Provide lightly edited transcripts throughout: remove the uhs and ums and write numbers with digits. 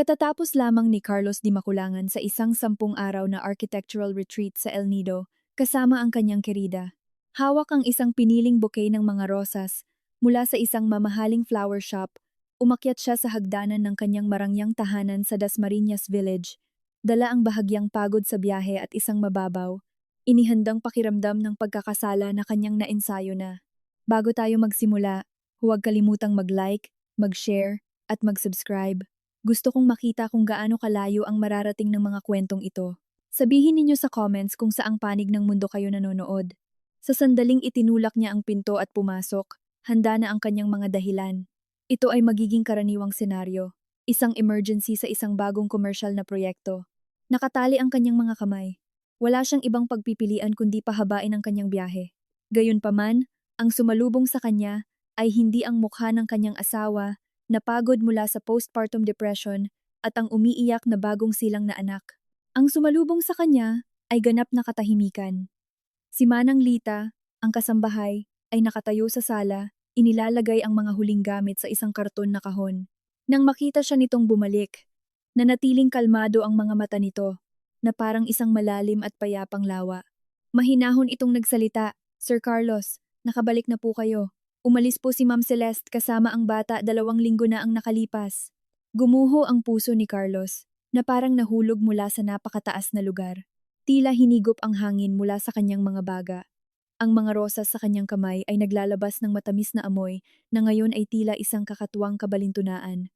Katatapos lamang ni Carlos Di Maculangan sa isang 10 araw na architectural retreat sa El Nido, kasama ang kanyang kerida. Hawak ang isang piniling bouquet ng mga rosas mula sa isang mamahaling flower shop. Umakyat siya sa hagdanan ng kanyang marangyang tahanan sa Dasmariñas Village. Dala ang bahagyang pagod sa biyahe at isang mababaw, inihandang pakiramdam ng pagkakasala na kanyang naensayo na. Bago tayo magsimula, huwag kalimutang mag-like, mag-share, at mag-subscribe. Gusto kong makita kung gaano kalayo ang mararating ng mga kwentong ito. Sabihin ninyo sa comments kung saang panig ng mundo kayo nanonood. Sa sandaling itinulak niya ang pinto at pumasok, handa na ang kanyang mga dahilan. Ito ay magiging karaniwang senaryo. Isang emergency sa isang bagong commercial na proyekto. Nakatali ang kanyang mga kamay. Wala siyang ibang pagpipilian kundi pahabain ang kanyang biyahe. Gayunpaman, ang sumalubong sa kanya ay hindi ang mukha ng kanyang asawa, napagod mula sa postpartum depression at ang umiiyak na bagong silang na anak. Ang sumalubong sa kanya ay ganap na katahimikan. Si Manang Lita, ang kasambahay, ay nakatayo sa sala, inilalagay ang mga huling gamit sa isang karton na kahon. Nang makita siya nitong bumalik, nanatiling kalmado ang mga mata nito, na parang isang malalim at payapang lawa. Mahinahon itong nagsalita, "Sir Carlos, nakabalik na po kayo." Umalis po si Ma'am Celeste kasama ang bata 2 linggo na ang nakalipas. Gumuho ang puso ni Carlos, na parang nahulog mula sa napakataas na lugar. Tila hinigop ang hangin mula sa kanyang mga baga. Ang mga rosas sa kanyang kamay ay naglalabas ng matamis na amoy na ngayon ay tila isang kakatuwang kabalintunaan.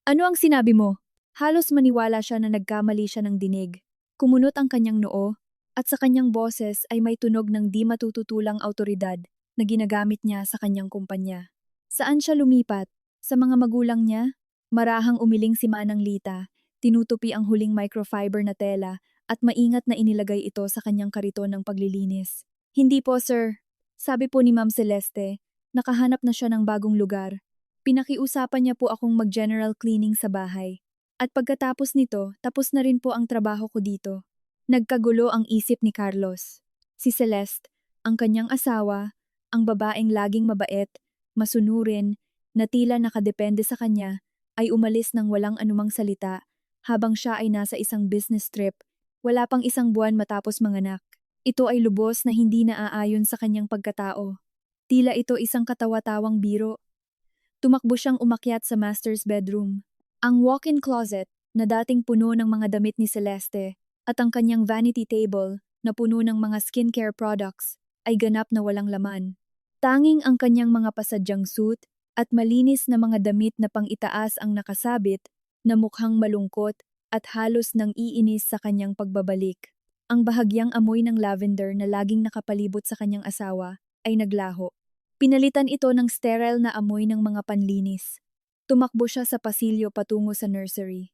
"Ano ang sinabi mo?" Halos maniwala siya na nagkamali siya ng dinig. Kumunot ang kanyang noo, at sa kanyang boses ay may tunog ng di matututulang autoridad na ginagamit niya sa kanyang kumpanya. Saan siya lumipat? Sa mga magulang niya? Marahang umiling si Manang Lita, tinutupi ang huling microfiber na tela at maingat na inilagay ito sa kanyang kariton ng paglilinis. "Hindi po, sir." Sabi po ni Ma'am Celeste, nakahanap na siya ng bagong lugar. Pinakiusapan niya po akong mag-general cleaning sa bahay. At pagkatapos nito, tapos na rin po ang trabaho ko dito. Nagkagulo ang isip ni Carlos. Si Celeste, ang kanyang asawa, ang babaeng laging mabait, masunurin, na tila nakadepende sa kanya, ay umalis ng walang anumang salita habang siya ay nasa isang business trip, wala pang 1 buwan matapos manganak. Ito ay lubos na hindi naaayon sa kanyang pagkatao. Tila ito isang katawa-tawang biro. Tumakbo siyang umakyat sa master's bedroom. Ang walk-in closet, na dating puno ng mga damit ni Celeste, at ang kanyang vanity table, na puno ng mga skincare products, ay ganap na walang laman. Tanging ang kanyang mga pasadyang suit at malinis na mga damit na pang-itaas ang nakasabit, na mukhang malungkot at halos nang iinis sa kanyang pagbabalik. Ang bahagyang amoy ng lavender na laging nakapalibot sa kanyang asawa ay naglaho. Pinalitan ito ng sterile na amoy ng mga panlinis. Tumakbo siya sa pasilyo patungo sa nursery.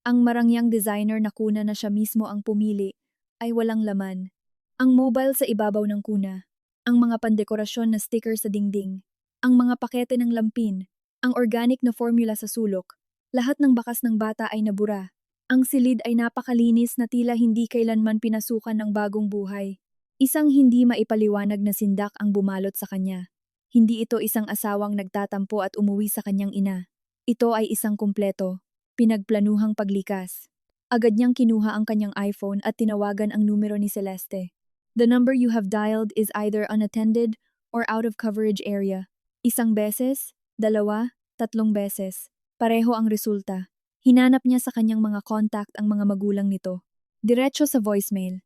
Ang marangyang designer na kuna na siya mismo ang pumili ay walang laman. Ang mobile sa ibabaw ng kuna, ang mga pandekorasyon na sticker sa dingding, ang mga pakete ng lampin, ang organic na formula sa sulok, lahat ng bakas ng bata ay nabura. Ang silid ay napakalinis na tila hindi kailanman pinasukan ng bagong buhay. Isang hindi maipaliwanag na sindak ang bumalot sa kanya. Hindi ito isang asawang nagtatampo at umuwi sa kanyang ina. Ito ay isang kumpleto, pinagplanuhang paglikas. Agad niyang kinuha ang kanyang iPhone at tinawagan ang numero ni Celeste. "The number you have dialed is either unattended or out of coverage area." 1 beses, 2, 3 beses. Pareho ang resulta. Hinanap niya sa kanyang mga contact ang mga magulang nito. Diretso sa voicemail.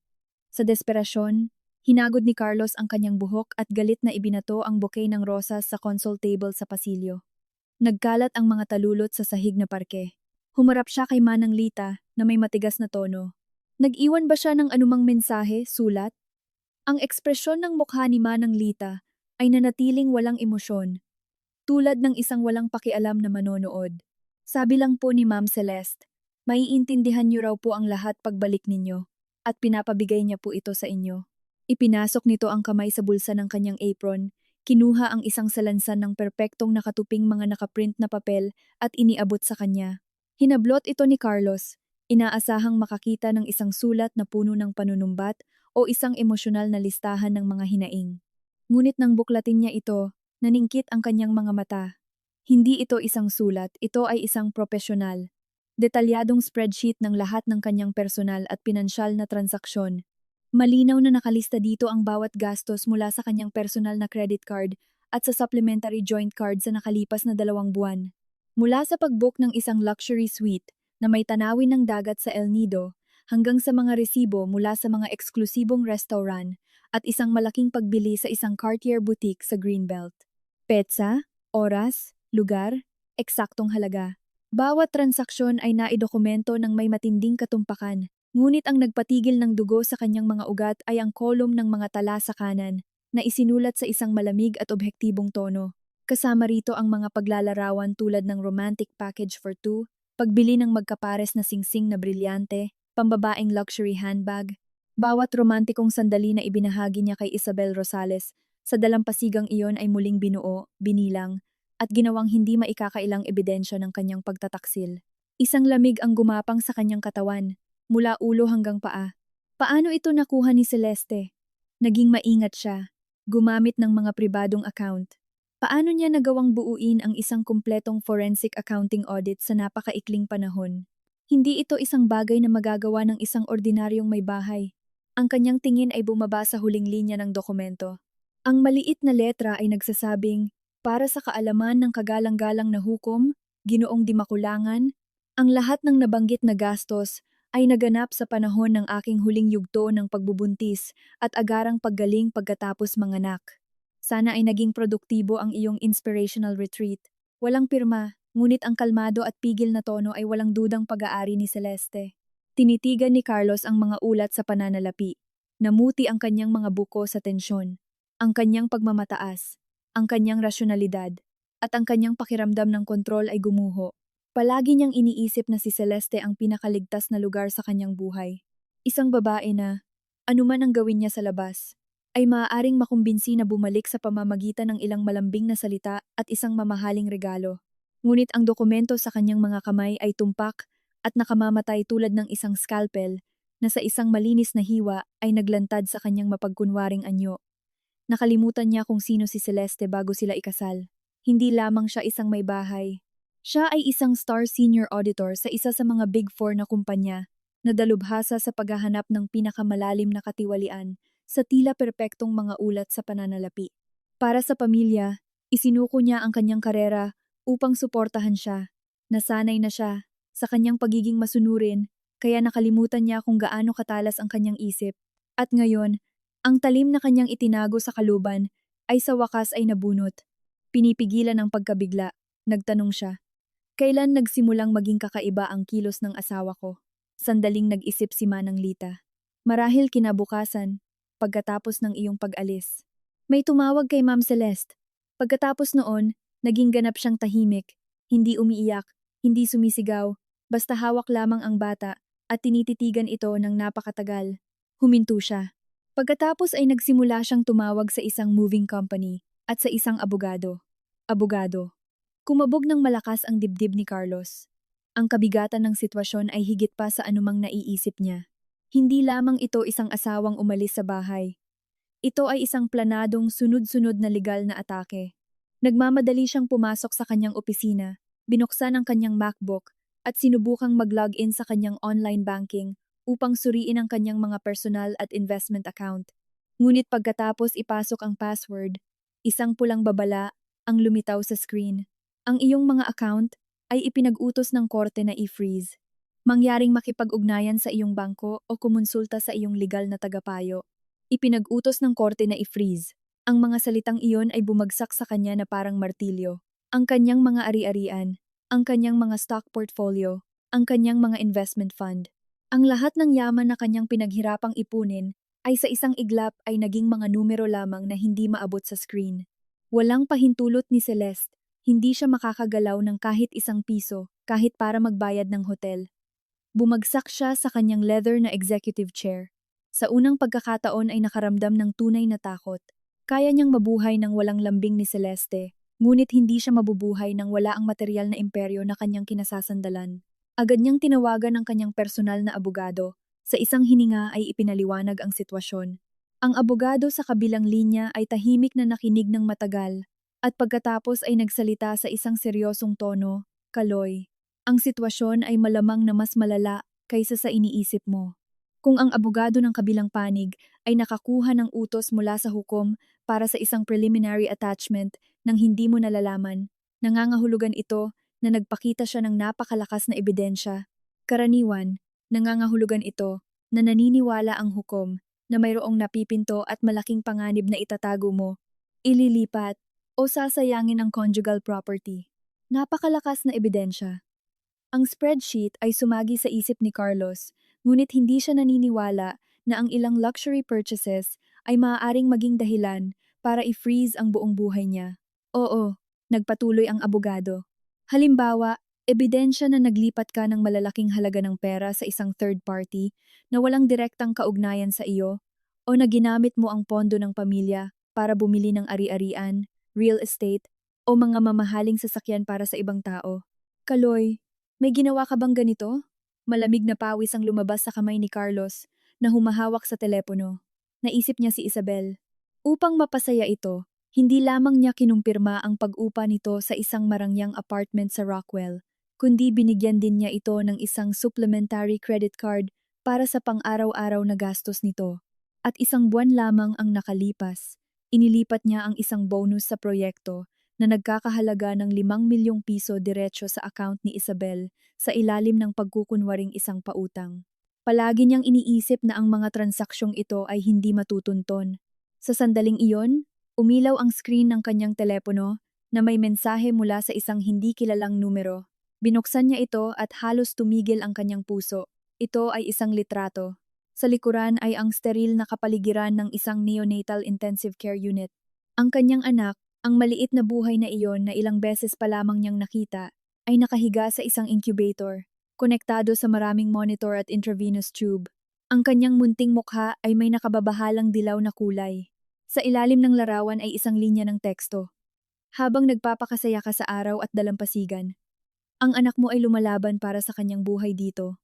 Sa desperasyon, hinagod ni Carlos ang kanyang buhok at galit na ibinato ang bouquet ng rosas sa console table sa pasilyo. Nagkalat ang mga talulot sa sahig na parke. Humarap siya kay Manang Lita na may matigas na tono. Nag-iwan ba siya ng anumang mensahe, sulat? Ang ekspresyon ng mukha ni Manang Lita ay nanatiling walang emosyon, tulad ng isang walang pakialam na manonood. Sabi lang po ni Ma'am Celeste, maiintindihan niyo raw po ang lahat pagbalik ninyo, at pinapabigay niya po ito sa inyo. Ipinasok nito ang kamay sa bulsa ng kanyang apron, kinuha ang isang salansan ng perpektong nakatuping mga nakaprint na papel at iniabot sa kanya. Hinablot ito ni Carlos, inaasahang makakita ng isang sulat na puno ng panunumbat o isang emosyonal na listahan ng mga hinaing. Ngunit nang buklatin niya ito, naningkit ang kanyang mga mata. Hindi ito isang sulat, ito ay isang propesyonal. Detalyadong spreadsheet ng lahat ng kanyang personal at pinansyal na transaksyon. Malinaw na nakalista dito ang bawat gastos mula sa kanyang personal na credit card at sa supplementary joint card sa nakalipas na 2 buwan. Mula sa pag-book ng isang luxury suite na may tanawin ng dagat sa El Nido hanggang sa mga resibo mula sa mga eksklusibong restaurant at isang malaking pagbili sa isang Cartier boutique sa Greenbelt. Petsa, oras, lugar, eksaktong halaga. Bawat transaksyon ay naidokumento ng may matinding katumpakan, ngunit ang nagpatigil ng dugo sa kanyang mga ugat ay ang kolum ng mga tala sa kanan na isinulat sa isang malamig at objektibong tono. Kasama rito ang mga paglalarawan tulad ng romantic package for two, pagbili ng magkapares na singsing na brilyante, pambabaeng luxury handbag. Bawat romantikong sandali na ibinahagi niya kay Isabel Rosales sa dalampasigang iyon ay muling binuo, binilang, at ginawang hindi maikakailang ebidensya ng kanyang pagtataksil. Isang lamig ang gumapang sa kanyang katawan, mula ulo hanggang paa. Paano ito nakuha ni Celeste? Naging maingat siya, gumamit ng mga pribadong account. Paano niya nagawang buuin ang isang kumpletong forensic accounting audit sa napakaikling panahon? Hindi ito isang bagay na magagawa ng isang ordinaryong may bahay. Ang kanyang tingin ay bumaba sa huling linya ng dokumento. Ang maliit na letra ay nagsasabing, para sa kaalaman ng kagalang-galang na hukom, Ginoong Di Makulangan, ang lahat ng nabanggit na gastos ay naganap sa panahon ng aking huling yugto ng pagbubuntis at agarang paggaling pagkatapos manganak. Sana ay naging produktibo ang iyong inspirational retreat. Walang pirma, ngunit ang kalmado at pigil na tono ay walang dudang pag-aari ni Celeste. Tinitigan ni Carlos ang mga ulat sa pananalapi. Namuti ang kanyang mga buko sa tensyon. Ang kanyang pagmamataas, ang kanyang rasyonalidad, at ang kanyang pakiramdam ng kontrol ay gumuho. Palagi niyang iniisip na si Celeste ang pinakaligtas na lugar sa kanyang buhay. Isang babae na, anuman ang gawin niya sa labas, ay maaaring makumbinsi na bumalik sa pamamagitan ng ilang malambing na salita at isang mamahaling regalo. Ngunit ang dokumento sa kanyang mga kamay ay tumpak at nakamamatay tulad ng isang scalpel na sa isang malinis na hiwa ay naglantad sa kanyang mapagkunwaring anyo. Nakalimutan niya kung sino si Celeste bago sila ikasal. Hindi lamang siya isang may bahay. Siya ay isang star senior auditor sa isa sa mga Big Four na kumpanya na dalubhasa sa paghahanap ng pinakamalalim na katiwalian sa tila perpektong mga ulat sa pananalapi. Para sa pamilya, isinuko niya ang kanyang karera upang suportahan siya. Nasanay na siya sa kanyang pagiging masunurin, kaya nakalimutan niya kung gaano katalas ang kanyang isip. At ngayon, ang talim na kanyang itinago sa kaluban ay sa wakas ay nabunot. Pinipigilan ang pagkabigla, nagtanong siya. Kailan nagsimulang maging kakaiba ang kilos ng asawa ko? Sandaling nag-isip si Manang Lita. Marahil kinabukasan, pagkatapos ng iyong pag-alis. May tumawag kay Ma'am Celeste. Pagkatapos noon, naging ganap siyang tahimik, hindi umiiyak, hindi sumisigaw, basta hawak lamang ang bata at tinititigan ito ng napakatagal. Huminto siya. Pagkatapos ay nagsimula siyang tumawag sa isang moving company at sa isang abogado. Abogado. Kumabog ng malakas ang dibdib ni Carlos. Ang kabigatan ng sitwasyon ay higit pa sa anumang naiisip niya. Hindi lamang ito isang asawang umalis sa bahay. Ito ay isang planadong sunod-sunod na legal na atake. Nagmamadali siyang pumasok sa kanyang opisina, binuksan ang kanyang MacBook, at sinubukang mag-login sa kanyang online banking upang suriin ang kanyang mga personal at investment account. Ngunit pagkatapos ipasok ang password, isang pulang babala ang lumitaw sa screen. Ang iyong mga account ay ipinag-utos ng korte na i-freeze. Mangyaring makipag-ugnayan sa iyong bangko o kumonsulta sa iyong legal na tagapayo. Ipinag-utos ng korte na i-freeze. Ang mga salitang iyon ay bumagsak sa kanya na parang martilyo. Ang kanyang mga ari-arian, ang kanyang mga stock portfolio, ang kanyang mga investment fund. Ang lahat ng yaman na kanyang pinaghirapang ipunin ay sa isang iglap ay naging mga numero lamang na hindi maabot sa screen. Walang pahintulot ni Celeste, hindi siya makakagalaw ng kahit isang piso, kahit para magbayad ng hotel. Bumagsak siya sa kanyang leather na executive chair. Sa unang pagkakataon ay nakaramdam ng tunay na takot. Kaya niyang mabuhay ng walang lambing ni Celeste, ngunit hindi siya mabubuhay nang wala ang material na imperyo na kanyang kinasasandalan. Agad niyang tinawagan ang kanyang personal na abogado. Sa isang hininga ay ipinaliwanag ang sitwasyon. Ang abogado sa kabilang linya ay tahimik na nakinig ng matagal, at pagkatapos ay nagsalita sa isang seryosong tono, Kaloy. Ang sitwasyon ay malamang na mas malala kaysa sa iniisip mo. Kung ang abogado ng kabilang panig ay nakakuha ng utos mula sa hukom para sa isang preliminary attachment nang hindi mo nalalaman, nangangahulugan ito na nagpakita siya ng napakalakas na ebidensya. Karaniwan, nangangahulugan ito na naniniwala ang hukom na mayroong napipinto at malaking panganib na itatago mo, ililipat, o sasayangin ang conjugal property. Napakalakas na ebidensya. Ang spreadsheet ay sumagi sa isip ni Carlos, ngunit hindi siya naniniwala na ang ilang luxury purchases ay maaaring maging dahilan para i-freeze ang buong buhay niya. Oo, nagpatuloy ang abogado. Halimbawa, ebidensya na naglipat ka ng malalaking halaga ng pera sa isang third party na walang direktang kaugnayan sa iyo o na ginamit mo ang pondo ng pamilya para bumili ng ari-arian, real estate, o mga mamahaling sasakyan para sa ibang tao. Kaloy, may ginawa ka bang ganito? Malamig na pawis ang lumabas sa kamay ni Carlos na humahawak sa telepono. Naisip niya si Isabel. Upang mapasaya ito, hindi lamang niya kinumpirma ang pag-upa nito sa isang marangyang apartment sa Rockwell, kundi binigyan din niya ito ng isang supplementary credit card para sa pang-araw-araw na gastos nito. At isang buwan lamang ang nakalipas, inilipat niya ang isang bonus sa proyekto na nagkakahalaga ng 5 milyong piso diretso sa account ni Isabel sa ilalim ng pagkukunwaring isang pautang. Palagi niyang iniisip na ang mga transaksyong ito ay hindi matutunton. Sa sandaling iyon, umilaw ang screen ng kanyang telepono na may mensahe mula sa isang hindi kilalang numero. Binuksan niya ito at halos tumigil ang kanyang puso. Ito ay isang litrato. Sa likuran ay ang steril na kapaligiran ng isang neonatal intensive care unit. Ang kanyang anak, ang maliit na buhay na iyon na ilang beses pa lamang niyang nakita, ay nakahiga sa isang incubator, konektado sa maraming monitor at intravenous tube. Ang kanyang munting mukha ay may nakababahalang dilaw na kulay. Sa ilalim ng larawan ay isang linya ng teksto. Habang nagpapakasaya ka sa araw at dalampasigan, ang anak mo ay lumalaban para sa kanyang buhay dito.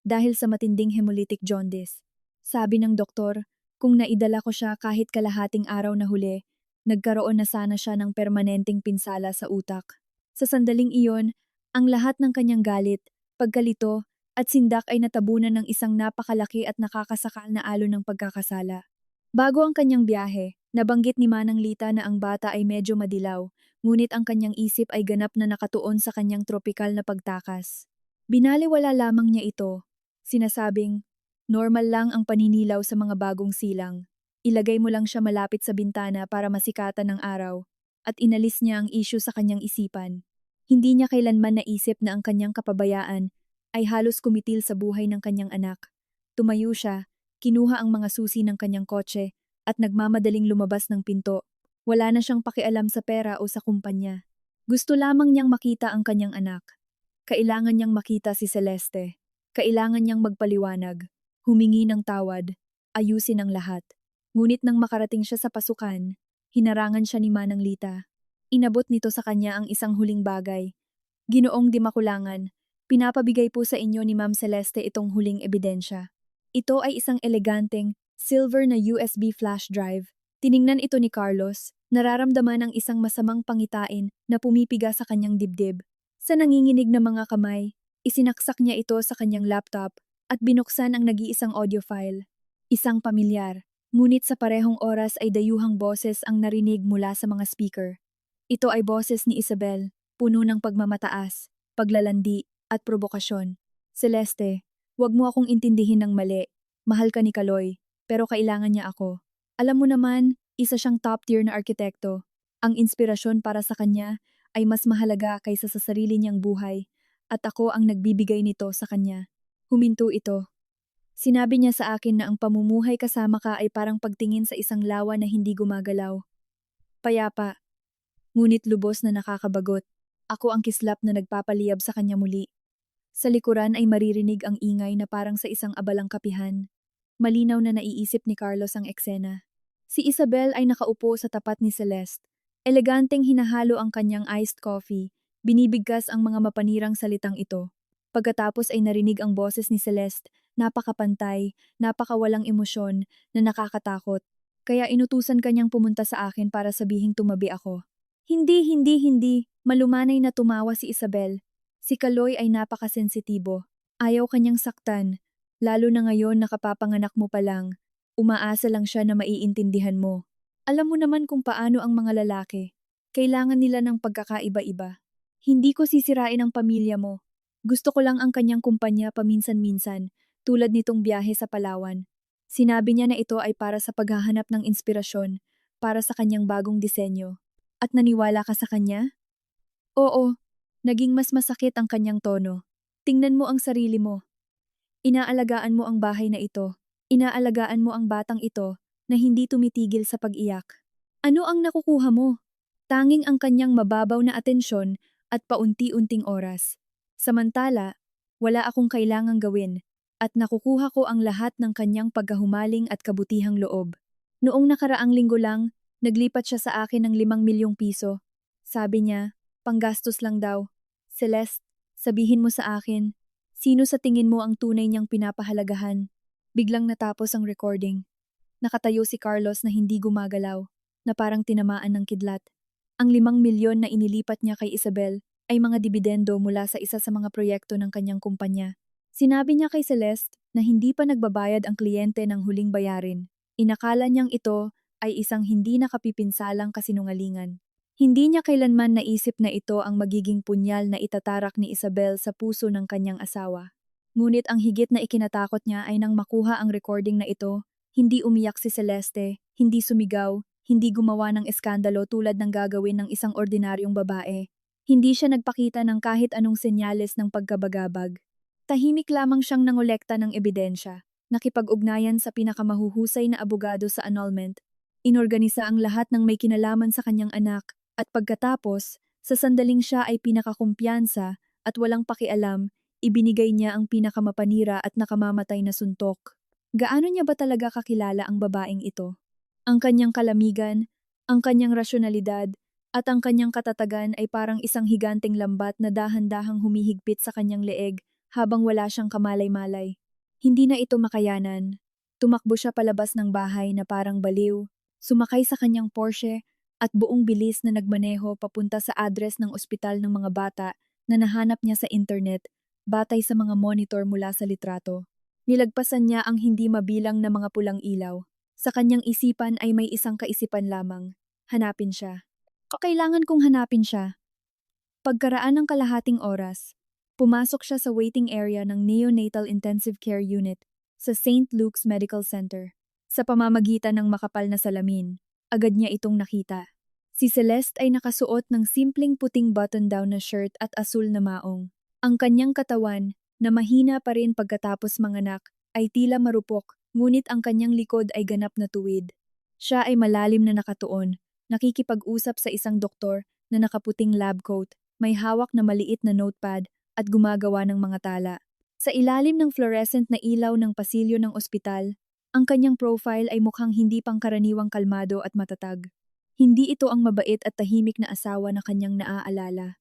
Dahil sa matinding hemolytic jaundice. Sabi ng doktor, kung naidala ko siya kahit kalahating araw na huli, nagkaroon na sana siya ng permanenteng pinsala sa utak. Sa sandaling iyon, ang lahat ng kanyang galit, pagkalito, at sindak ay natabunan ng isang napakalaki at nakakasakal na alon ng pagkakasala. Bago ang kanyang biyahe, nabanggit ni Manang Lita na ang bata ay medyo madilaw, ngunit ang kanyang isip ay ganap na nakatuon sa kanyang tropikal na pagtakas. Binaliwala lamang niya ito, sinasabing, normal lang ang paninilaw sa mga bagong silang. Ilagay mo lang siya malapit sa bintana para masikatan ng araw, at inalis niya ang issue sa kanyang isipan. Hindi niya kailanman naisip na ang kanyang kapabayaan ay halos kumitil sa buhay ng kanyang anak. Tumayo siya, kinuha ang mga susi ng kanyang kotse, at nagmamadaling lumabas ng pinto. Wala na siyang pakialam sa pera o sa kumpanya. Gusto lamang niyang makita ang kanyang anak. Kailangan niyang makita si Celeste. Kailangan niyang magpaliwanag, humingi ng tawad, ayusin ang lahat. Ngunit nang makarating siya sa pasukan, hinarangan siya ni Manang Lita. Inabot nito sa kanya ang isang huling bagay. Ginoong Di Makulangan, pinapabigay po sa inyo ni Ma'am Celeste itong huling ebidensya. Ito ay isang eleganteng, silver na USB flash drive. Tiningnan ito ni Carlos, nararamdaman ang isang masamang pangitain na pumipiga sa kanyang dibdib. Sa nanginginig na mga kamay, isinaksak niya ito sa kanyang laptop at binuksan ang nag-iisang audio file. Isang pamilyar. Ngunit sa parehong oras ay dayuhang boses ang narinig mula sa mga speaker. Ito ay boses ni Isabel, puno ng pagmamataas, paglalandi, at probokasyon. Celeste, huwag mo akong intindihin ng mali. Mahal ka ni Kaloy, pero kailangan niya ako. Alam mo naman, isa siyang top-tier na arkitekto. Ang inspirasyon para sa kanya ay mas mahalaga kaysa sa sarili niyang buhay, at ako ang nagbibigay nito sa kanya. Huminto ito. Sinabi niya sa akin na ang pamumuhay kasama ka ay parang pagtingin sa isang lawa na hindi gumagalaw. Payapa, ngunit lubos na nakakabagot. Ako ang kislap na nagpapaliyab sa kanya muli. Sa likuran ay maririnig ang ingay na parang sa isang abalang kapihan. Malinaw na naiisip ni Carlos ang eksena. Si Isabel ay nakaupo sa tapat ni Celeste. Eleganteng hinahalo ang kanyang iced coffee. Binibigkas ang mga mapanirang salitang ito. Pagkatapos ay narinig ang boses ni Celeste, napakapantay, napakawalang emosyon, na nakakatakot. Kaya inutusan kanyang pumunta sa akin para sabihing tumabi ako. Hindi, malumanay na tumawa si Isabel. Si Kaloy ay napakasensitibo. Ayaw kanyang saktan, lalo na ngayon nakapapanganak mo pa lang. Umaasa lang siya na maiintindihan mo. Alam mo naman kung paano ang mga lalaki. Kailangan nila ng pagkakaiba-iba. Hindi ko sisirain ang pamilya mo. Gusto ko lang ang kanyang kumpanya paminsan-minsan, tulad nitong biyahe sa Palawan. Sinabi niya na ito ay para sa paghahanap ng inspirasyon, para sa kanyang bagong disenyo. At naniwala ka sa kanya? Oo, naging mas masakit ang kanyang tono. Tingnan mo ang sarili mo. Inaalagaan mo ang bahay na ito. Inaalagaan mo ang batang ito na hindi tumitigil sa pag-iyak. Ano ang nakukuha mo? Tanging ang kanyang mababaw na atensyon at paunti-unting oras. Samantala, wala akong kailangang gawin at nakukuha ko ang lahat ng kanyang pagkahumaling at kabutihang loob. Noong nakaraang linggo lang, naglipat siya sa akin ng 5 milyong piso. Sabi niya, panggastos lang daw. Celeste, sabihin mo sa akin, sino sa tingin mo ang tunay niyang pinapahalagahan? Biglang natapos ang recording. Nakatayo si Carlos na hindi gumagalaw, na parang tinamaan ng kidlat. Ang 5 milyon na inilipat niya kay Isabel ay mga dibidendo mula sa isa sa mga proyekto ng kanyang kumpanya. Sinabi niya kay Celeste na hindi pa nagbabayad ang kliyente ng huling bayarin. Inakala niyang ito ay isang hindi nakapipinsalang kasinungalingan. Hindi niya kailanman naisip na ito ang magiging punyal na itatarak ni Isabel sa puso ng kanyang asawa. Ngunit ang higit na ikinatakot niya ay nang makuha ang recording na ito, hindi umiyak si Celeste, hindi sumigaw, hindi gumawa ng eskandalo tulad ng gagawin ng isang ordinaryong babae. Hindi siya nagpakita ng kahit anong senyales ng pagkabagabag. Tahimik lamang siyang nangolekta ng ebidensya, nakipag-ugnayan sa pinakamahuhusay na abogado sa annulment, inorganisa ang lahat ng may kinalaman sa kanyang anak, at pagkatapos, sa sandaling siya ay pinakakumpiyansa at walang pakialam, ibinigay niya ang pinakamapanira at nakamamatay na suntok. Gaano niya ba talaga kakilala ang babaeng ito? Ang kanyang kalamigan, ang kanyang rasyonalidad, at ang kanyang katatagan ay parang isang higanteng lambat na dahan-dahang humihigpit sa kanyang leeg habang wala siyang kamalay-malay. Hindi na ito makayanan. Tumakbo siya palabas ng bahay na parang baliw, sumakay sa kanyang Porsche at buong bilis na nagmaneho papunta sa address ng ospital ng mga bata na nahanap niya sa internet, batay sa mga monitor mula sa litrato. Nilagpasan niya ang hindi mabilang na mga pulang ilaw. Sa kanyang isipan ay may isang kaisipan lamang. Hanapin siya. Kailangan kong hanapin siya. Pagkaraan ng kalahating oras, pumasok siya sa waiting area ng Neonatal Intensive Care Unit sa St. Luke's Medical Center. Sa pamamagitan ng makapal na salamin, agad niya itong nakita. Si Celeste ay nakasuot ng simpleng puting button-down na shirt at asul na maong. Ang kanyang katawan, na mahina pa rin pagkatapos manganak, ay tila marupok, ngunit ang kanyang likod ay ganap na tuwid. Siya ay malalim na nakatuon, nakikipag-usap sa isang doktor na nakaputing lab coat, may hawak na maliit na notepad at gumagawa ng mga tala. Sa ilalim ng fluorescent na ilaw ng pasilyo ng ospital, ang kanyang profile ay mukhang hindi pangkaraniwang kalmado at matatag. Hindi ito ang mabait at tahimik na asawa na kanyang naaalala.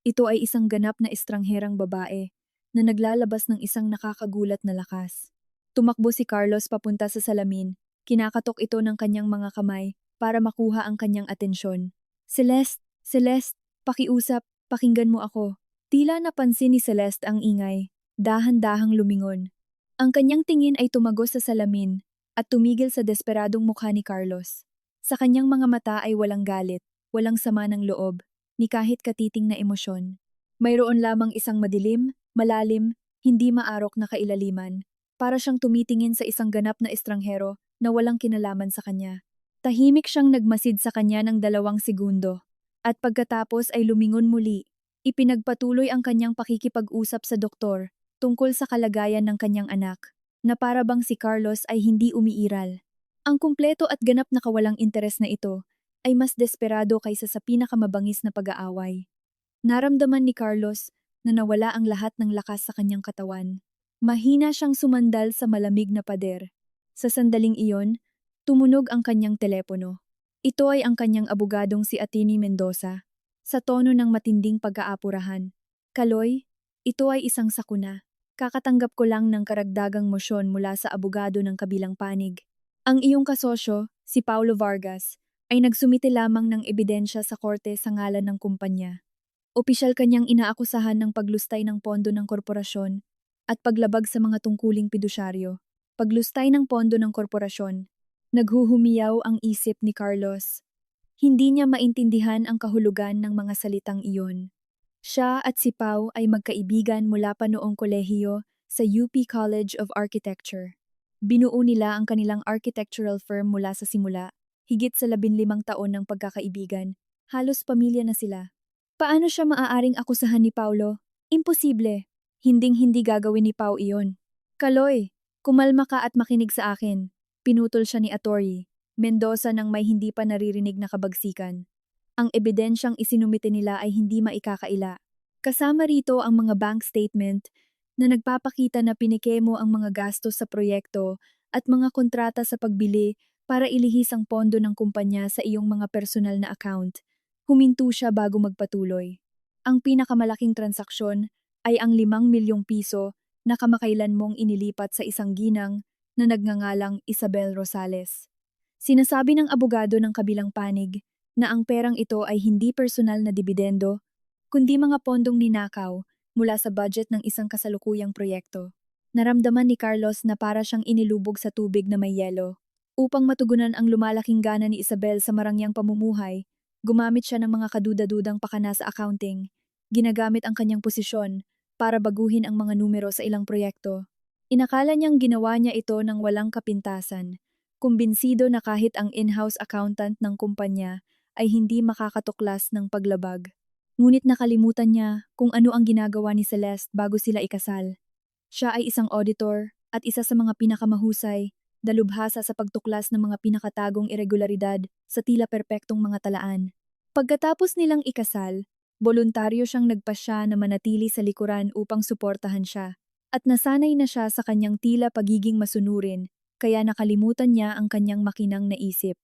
Ito ay isang ganap na estrangherang babae na naglalabas ng isang nakakagulat na lakas. Tumakbo si Carlos papunta sa salamin, kinakatok ito ng kanyang mga kamay para makuha ang kanyang atensyon. Celeste, Celeste, pakiusap, pakinggan mo ako. Tila napansin ni Celeste ang ingay, dahan-dahang lumingon. Ang kanyang tingin ay tumagos sa salamin at tumigil sa desperadong mukha ni Carlos. Sa kanyang mga mata ay walang galit, walang sama ng loob, ni kahit katiting na emosyon. Mayroon lamang isang madilim, malalim, hindi maarok na kailaliman, para siyang tumitingin sa isang ganap na estranghero na walang kinalaman sa kanya. Tahimik siyang nagmasid sa kanya ng 2 segundo, at pagkatapos ay lumingon muli. Ipinagpatuloy ang kanyang pakikipag-usap sa doktor tungkol sa kalagayan ng kanyang anak, na para bang si Carlos ay hindi umiiral. Ang kumpleto at ganap na kawalang interes na ito ay mas desperado kaysa sa pinakamabangis na pag-aaway. Naramdaman ni Carlos na nawala ang lahat ng lakas sa kanyang katawan. Mahina siyang sumandal sa malamig na pader. Sa sandaling iyon, tumunog ang kanyang telepono. Ito ay ang kanyang abogadong si Atty. Mendoza. Sa tono ng matinding pag-aapurahan. Kaloy, ito ay isang sakuna. Kakatanggap ko lang ng karagdagang mosyon mula sa abogado ng kabilang panig. Ang iyong kasosyo, si Paulo Vargas, ay nagsumite lamang ng ebidensya sa korte sa ngalan ng kumpanya. Opisyal kanyang inaakusahan ng paglustay ng pondo ng korporasyon at paglabag sa mga tungkuling pidusyaryo. Paglustay ng pondo ng korporasyon. Naghuhumiyaw ang isip ni Carlos. Hindi niya maintindihan ang kahulugan ng mga salitang iyon. Siya at si Pau ay magkaibigan mula pa noong kolehiyo sa UP College of Architecture. Binuo nila ang kanilang architectural firm mula sa simula, higit sa 15 taon ng pagkakaibigan. Halos pamilya na sila. Paano siya maaaring akusahan ni Paulo? Imposible. Hinding-hindi gagawin ni Pau iyon. Kaloy, kumalma ka at makinig sa akin. Pinutol siya ni Atty. Mendoza nang may hindi pa naririnig na kabagsikan. Ang ebidensyang isinumite nila ay hindi maikakaila. Kasama rito ang mga bank statement na nagpapakita na pinikemo ang mga gastos sa proyekto at mga kontrata sa pagbili para ilihis ang pondo ng kumpanya sa iyong mga personal na account. Huminto siya bago magpatuloy. Ang pinakamalaking transaksyon ay ang 5 milyong piso na kamakailan mong inilipat sa isang ginang na nagngangalang Isabel Rosales. Sinasabi ng abogado ng kabilang panig na ang perang ito ay hindi personal na dibidendo, kundi mga pondong ninakaw mula sa budget ng isang kasalukuyang proyekto. Naramdaman ni Carlos na para siyang inilubog sa tubig na may yelo. Upang matugunan ang lumalaking gana ni Isabel sa marangyang pamumuhay, gumamit siya ng mga kaduda-dudang pakana sa accounting. Ginagamit ang kanyang posisyon para baguhin ang mga numero sa ilang proyekto. Inakala niyang ginawa niya ito ng walang kapintasan. Kumbinsido na kahit ang in-house accountant ng kumpanya ay hindi makakatuklas ng paglabag. Ngunit nakalimutan niya kung ano ang ginagawa ni Celeste bago sila ikasal. Siya ay isang auditor at isa sa mga pinakamahusay, dalubhasa sa pagtuklas ng mga pinakatagong irregularidad sa tila perpektong mga talaan. Pagkatapos nilang ikasal, voluntaryo siyang nagpasya na manatili sa likuran upang suportahan siya. At nasanay na siya sa kanyang tila pagiging masunurin, kaya nakalimutan niya ang kanyang makinang naisip.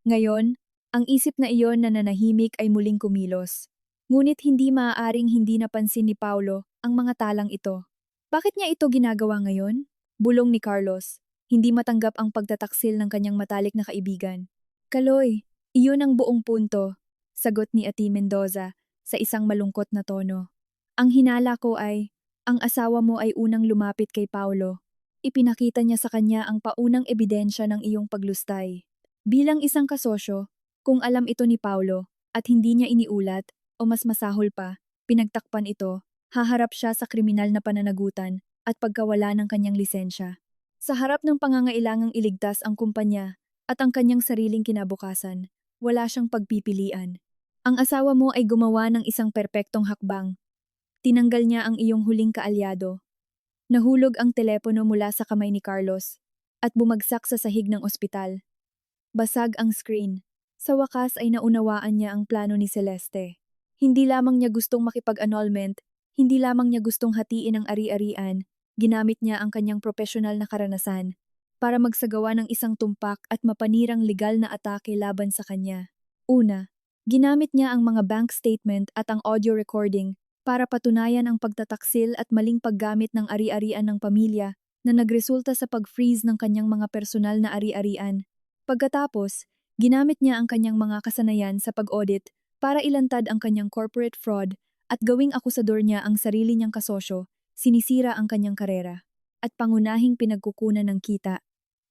Ngayon, ang isip na iyon na nanahimik ay muling kumilos. Ngunit hindi maaaring hindi napansin ni Paulo ang mga talang ito. Bakit niya ito ginagawa ngayon? Bulong ni Carlos. Hindi matanggap ang pagtataksil ng kanyang matalik na kaibigan. Kaloy, iyon ang buong punto, sagot ni Ati Mendoza sa isang malungkot na tono. Ang hinala ko ay, ang asawa mo ay unang lumapit kay Paulo. Ipinakita niya sa kanya ang paunang ebidensya ng iyong paglustay. Bilang isang kasosyo, kung alam ito ni Paulo at hindi niya iniulat o mas masahol pa, pinagtakpan ito, haharap siya sa kriminal na pananagutan at pagkawala ng kanyang lisensya. Sa harap ng pangangailangang iligtas ang kumpanya at ang kanyang sariling kinabukasan, wala siyang pagpipilian. Ang asawa mo ay gumawa ng isang perpektong hakbang. Tinanggal niya ang iyong huling kaalyado. Nahulog ang telepono mula sa kamay ni Carlos at bumagsak sa sahig ng ospital. Basag ang screen. Sa wakas ay naunawaan niya ang plano ni Celeste. Hindi lamang niya gustong makipag-annulment, hindi lamang niya gustong hatiin ang ari-arian, ginamit niya ang kanyang profesional na karanasan para magsagawa ng isang tumpak at mapanirang legal na atake laban sa kanya. Una, ginamit niya ang mga bank statement at ang audio recording para patunayan ang pagtataksil at maling paggamit ng ari-arian ng pamilya na nagresulta sa pag-freeze ng kanyang mga personal na ari-arian. Pagkatapos, ginamit niya ang kanyang mga kasanayan sa pag-audit para ilantad ang kanyang corporate fraud at gawing akusador niya ang sarili niyang kasosyo, sinisira ang kanyang karera, at pangunahing pinagkukunan ng kita.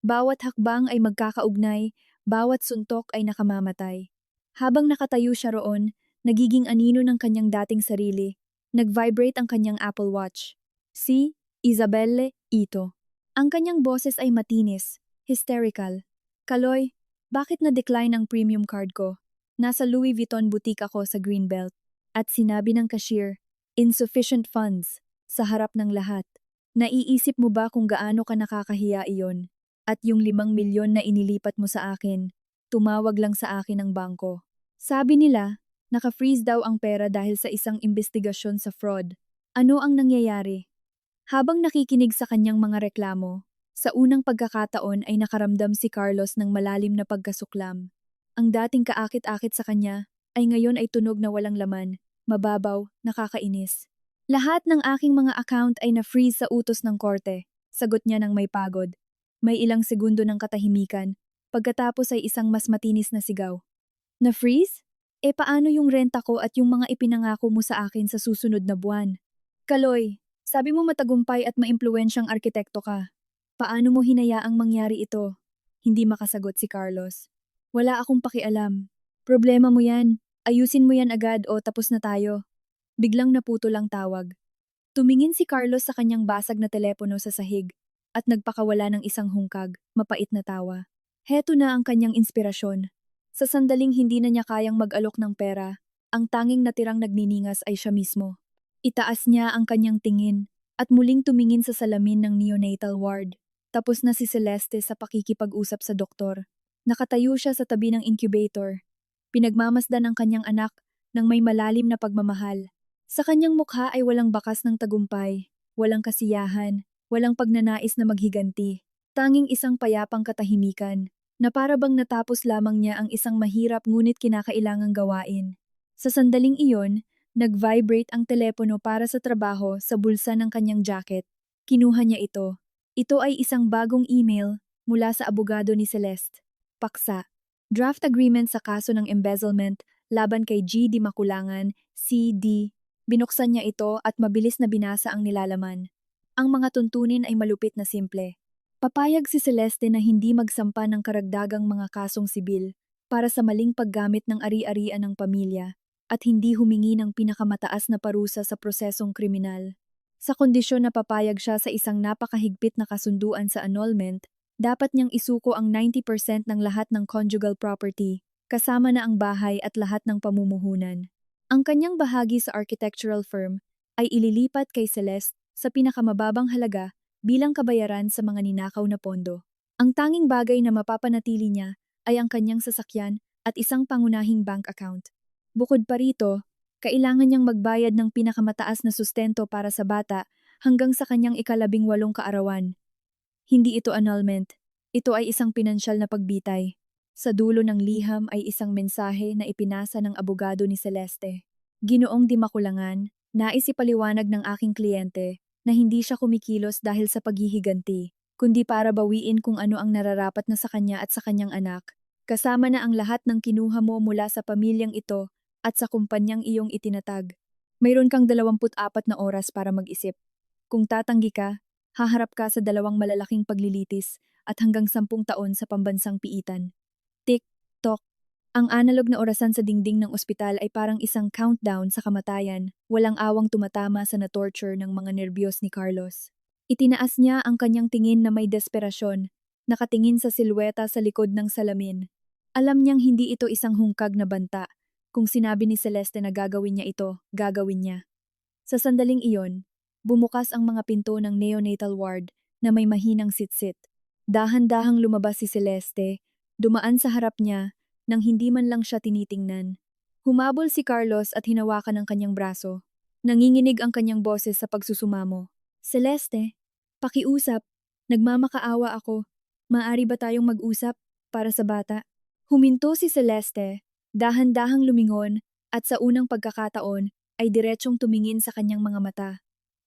Bawat hakbang ay magkakaugnay, bawat suntok ay nakamamatay. Habang nakatayo siya roon, nagiging anino ng kanyang dating sarili. Nag-vibrate ang kanyang Apple Watch. Si Isabelle Ito. Ang kanyang boses ay matinis, hysterical. Kaloy, bakit na-decline ang premium card ko? Nasa Louis Vuitton boutique ako sa Greenbelt. At sinabi ng cashier, insufficient funds, sa harap ng lahat. Naiisip mo ba kung gaano ka nakakahiya iyon? At yung 5 milyon na inilipat mo sa akin, tumawag lang sa akin ang bangko. Sabi nila, naka-freeze daw ang pera dahil sa isang investigasyon sa fraud. Ano ang nangyayari? Habang nakikinig sa kanyang mga reklamo, sa unang pagkakataon ay nakaramdam si Carlos ng malalim na pagkasuklam. Ang dating kaakit-akit sa kanya ay ngayon ay tunog na walang laman, mababaw, nakakainis. Lahat ng aking mga account ay na-freeze sa utos ng korte, sagot niya ng may pagod. May ilang segundo ng katahimikan, pagkatapos ay isang mas matinis na sigaw. Na-freeze? Paano yung renta ko at yung mga ipinangako mo sa akin sa susunod na buwan? Kaloy, sabi mo matagumpay at maimpluwensyang arkitekto ka. Paano mo hinayaang mangyari ito? Hindi makasagot si Carlos. Wala akong pakialam. Problema mo yan. Ayusin mo yan agad o tapos na tayo. Biglang naputol ang tawag. Tumingin si Carlos sa kanyang basag na telepono sa sahig at nagpakawala ng isang hungkag, mapait na tawa. Heto na ang kanyang inspirasyon. Sa sandaling hindi na niya kayang mag-alok ng pera, ang tanging natirang nagniningas ay siya mismo. Itaas niya ang kanyang tingin at muling tumingin sa salamin ng neonatal ward. Tapos na si Celeste sa pakikipag-usap sa doktor. Nakatayo siya sa tabi ng incubator. Pinagmamasdan ang kanyang anak ng may malalim na pagmamahal. Sa kanyang mukha ay walang bakas ng tagumpay, walang kasiyahan, walang pagnanais na maghiganti. Tanging isang payapang katahimikan na para bang natapos lamang niya ang isang mahirap ngunit kinakailangang gawain. Sa sandaling iyon, nag-vibrate ang telepono para sa trabaho sa bulsa ng kanyang jacket. Kinuha niya ito. Ito ay isang bagong email mula sa abogado ni Celeste. Paksa. Draft agreement sa kaso ng embezzlement laban kay G. Di Makulangan, C.D. Binuksan niya ito at mabilis na binasa ang nilalaman. Ang mga tuntunin ay malupit na simple. Papayag si Celeste na hindi magsampa ng karagdagang mga kasong sibil para sa maling paggamit ng ari-arian ng pamilya at hindi humingi ng pinakamataas na parusa sa prosesong kriminal. Sa kondisyon na papayag siya sa isang napakahigpit na kasunduan sa annulment, dapat niyang isuko ang 90% ng lahat ng conjugal property, kasama na ang bahay at lahat ng pamumuhunan. Ang kanyang bahagi sa architectural firm ay ililipat kay Celeste sa pinakamababang halaga bilang kabayaran sa mga ninakaw na pondo. Ang tanging bagay na mapapanatili niya ay ang kanyang sasakyan at isang pangunahing bank account. Bukod pa rito, kailangan niyang magbayad ng pinakamataas na sustento para sa bata hanggang sa kanyang 18 kaarawan. Hindi ito annulment. Ito ay isang pinansyal na pagbitay. Sa dulo ng liham ay isang mensahe na ipinasa ng abogado ni Celeste. Ginoong Di Makulangan, nais ipaliwanag ng aking kliyente na hindi siya kumikilos dahil sa paghihiganti, kundi para bawiin kung ano ang nararapat na sa kanya at sa kanyang anak. Kasama na ang lahat ng kinuha mo mula sa pamilyang ito at sa kumpanyang iyong itinatag. Mayroon kang 24 na oras para mag-isip. Kung tatanggi ka, haharap ka sa 2 malalaking paglilitis at hanggang 10 taon sa pambansang piitan. Tik-tok. Ang analog na orasan sa dingding ng ospital ay parang isang countdown sa kamatayan, walang awang tumatama sa na-torture ng mga nerbiyos ni Carlos. Itinaas niya ang kanyang tingin na may desperasyon, nakatingin sa silweta sa likod ng salamin. Alam niyang hindi ito isang hungkag na banta. Kung sinabi ni Celeste na gagawin niya ito, gagawin niya. Sa sandaling iyon, bumukas ang mga pinto ng neonatal ward na may mahinang sitsit. Dahan-dahang lumabas si Celeste, dumaan sa harap niya nang hindi man lang siya tinitingnan. Humabol si Carlos at hinawakan ang kanyang braso. Nanginginig ang kanyang boses sa pagsusumamo. Celeste, pakiusap, nagmamakaawa ako. Maaari ba tayong mag-usap para sa bata? Huminto si Celeste, dahan-dahang lumingon at sa unang pagkakataon ay diretsong tumingin sa kanyang mga mata.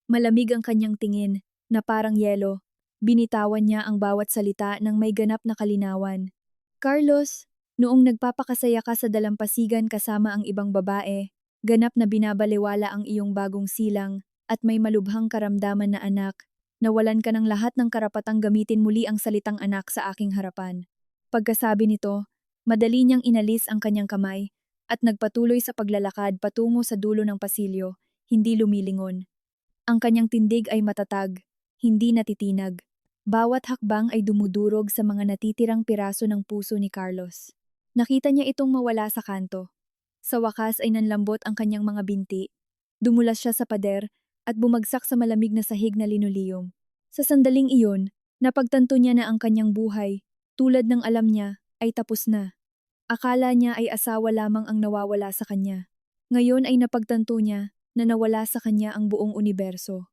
Malamig ang kanyang tingin na parang yelo. Binitawan niya ang bawat salita ng may ganap na kalinawan. Carlos, noong nagpapakasaya ka sa dalampasigan kasama ang ibang babae, ganap na binabaliwala ang iyong bagong silang at may malubhang karamdaman na anak, nawalan ka ng lahat ng karapatang gamitin muli ang salitang anak sa aking harapan. Pagkasabi nito, madali niyang inalis ang kanyang kamay at nagpatuloy sa paglalakad patungo sa dulo ng pasilyo, hindi lumilingon. Ang kanyang tindig ay matatag, hindi natitinag. Bawat hakbang ay dumudurog sa mga natitirang piraso ng puso ni Carlos. Nakita niya itong mawala sa kanto. Sa wakas ay nanlambot ang kanyang mga binti. Dumulas siya sa pader at bumagsak sa malamig na sahig na linoleum. Sa sandaling iyon, napagtanto niya na ang kanyang buhay, tulad ng alam niya, ay tapos na. Akala niya ay asawa lamang ang nawawala sa kanya. Ngayon ay napagtanto niya na nawala sa kanya ang buong universo.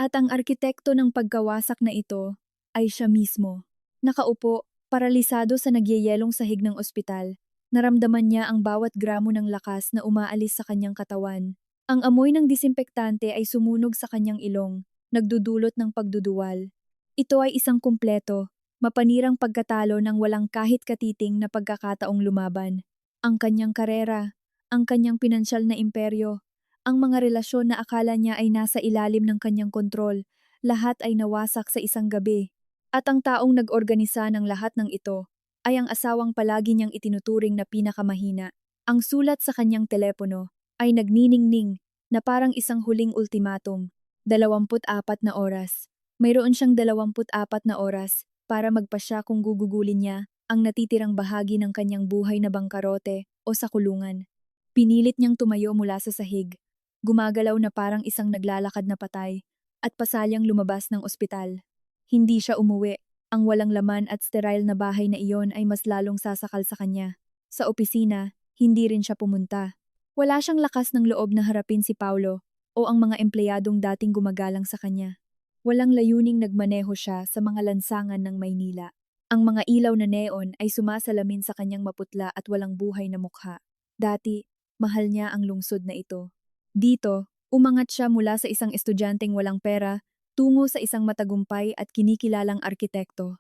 At ang arkitekto ng pagkawasak na ito ay siya mismo. Nakaupo, paralisado sa nagyayelong sahig ng ospital, naramdaman niya ang bawat gramo ng lakas na umaalis sa kanyang katawan. Ang amoy ng disinfektante ay sumunog sa kanyang ilong, nagdudulot ng pagduduwal. Ito ay isang kumpleto, mapanirang pagkatalo ng walang kahit katiting na pagkakataong lumaban. Ang kanyang karera, ang kanyang pinansyal na imperyo, ang mga relasyon na akala niya ay nasa ilalim ng kanyang kontrol, lahat ay nawasak sa isang gabi. At ang taong nag-organisa ng lahat ng ito ay ang asawang palagi niyang itinuturing na pinakamahina. Ang sulat sa kanyang telepono ay nagniningning na parang isang huling ultimatum, 24 na oras. Mayroon siyang 24 na oras para magpasya kung gugugulin niya ang natitirang bahagi ng kanyang buhay na bangkarote o sa kulungan. Pinilit niyang tumayo mula sa sahig, gumagalaw na parang isang naglalakad na patay, at pasalyang lumabas ng ospital. Hindi siya umuwi. Ang walang laman at sterile na bahay na iyon ay mas lalong sasakal sa kanya. Sa opisina, hindi rin siya pumunta. Wala siyang lakas ng loob na harapin si Paulo o ang mga empleyadong dating gumagalang sa kanya. Walang layuning nagmaneho siya sa mga lansangan ng Maynila. Ang mga ilaw na neon ay sumasalamin sa kanyang maputla at walang buhay na mukha. Dati, mahal niya ang lungsod na ito. Dito, umangat siya mula sa isang estudyanteng walang pera tungo sa isang matagumpay at kinikilalang arkitekto.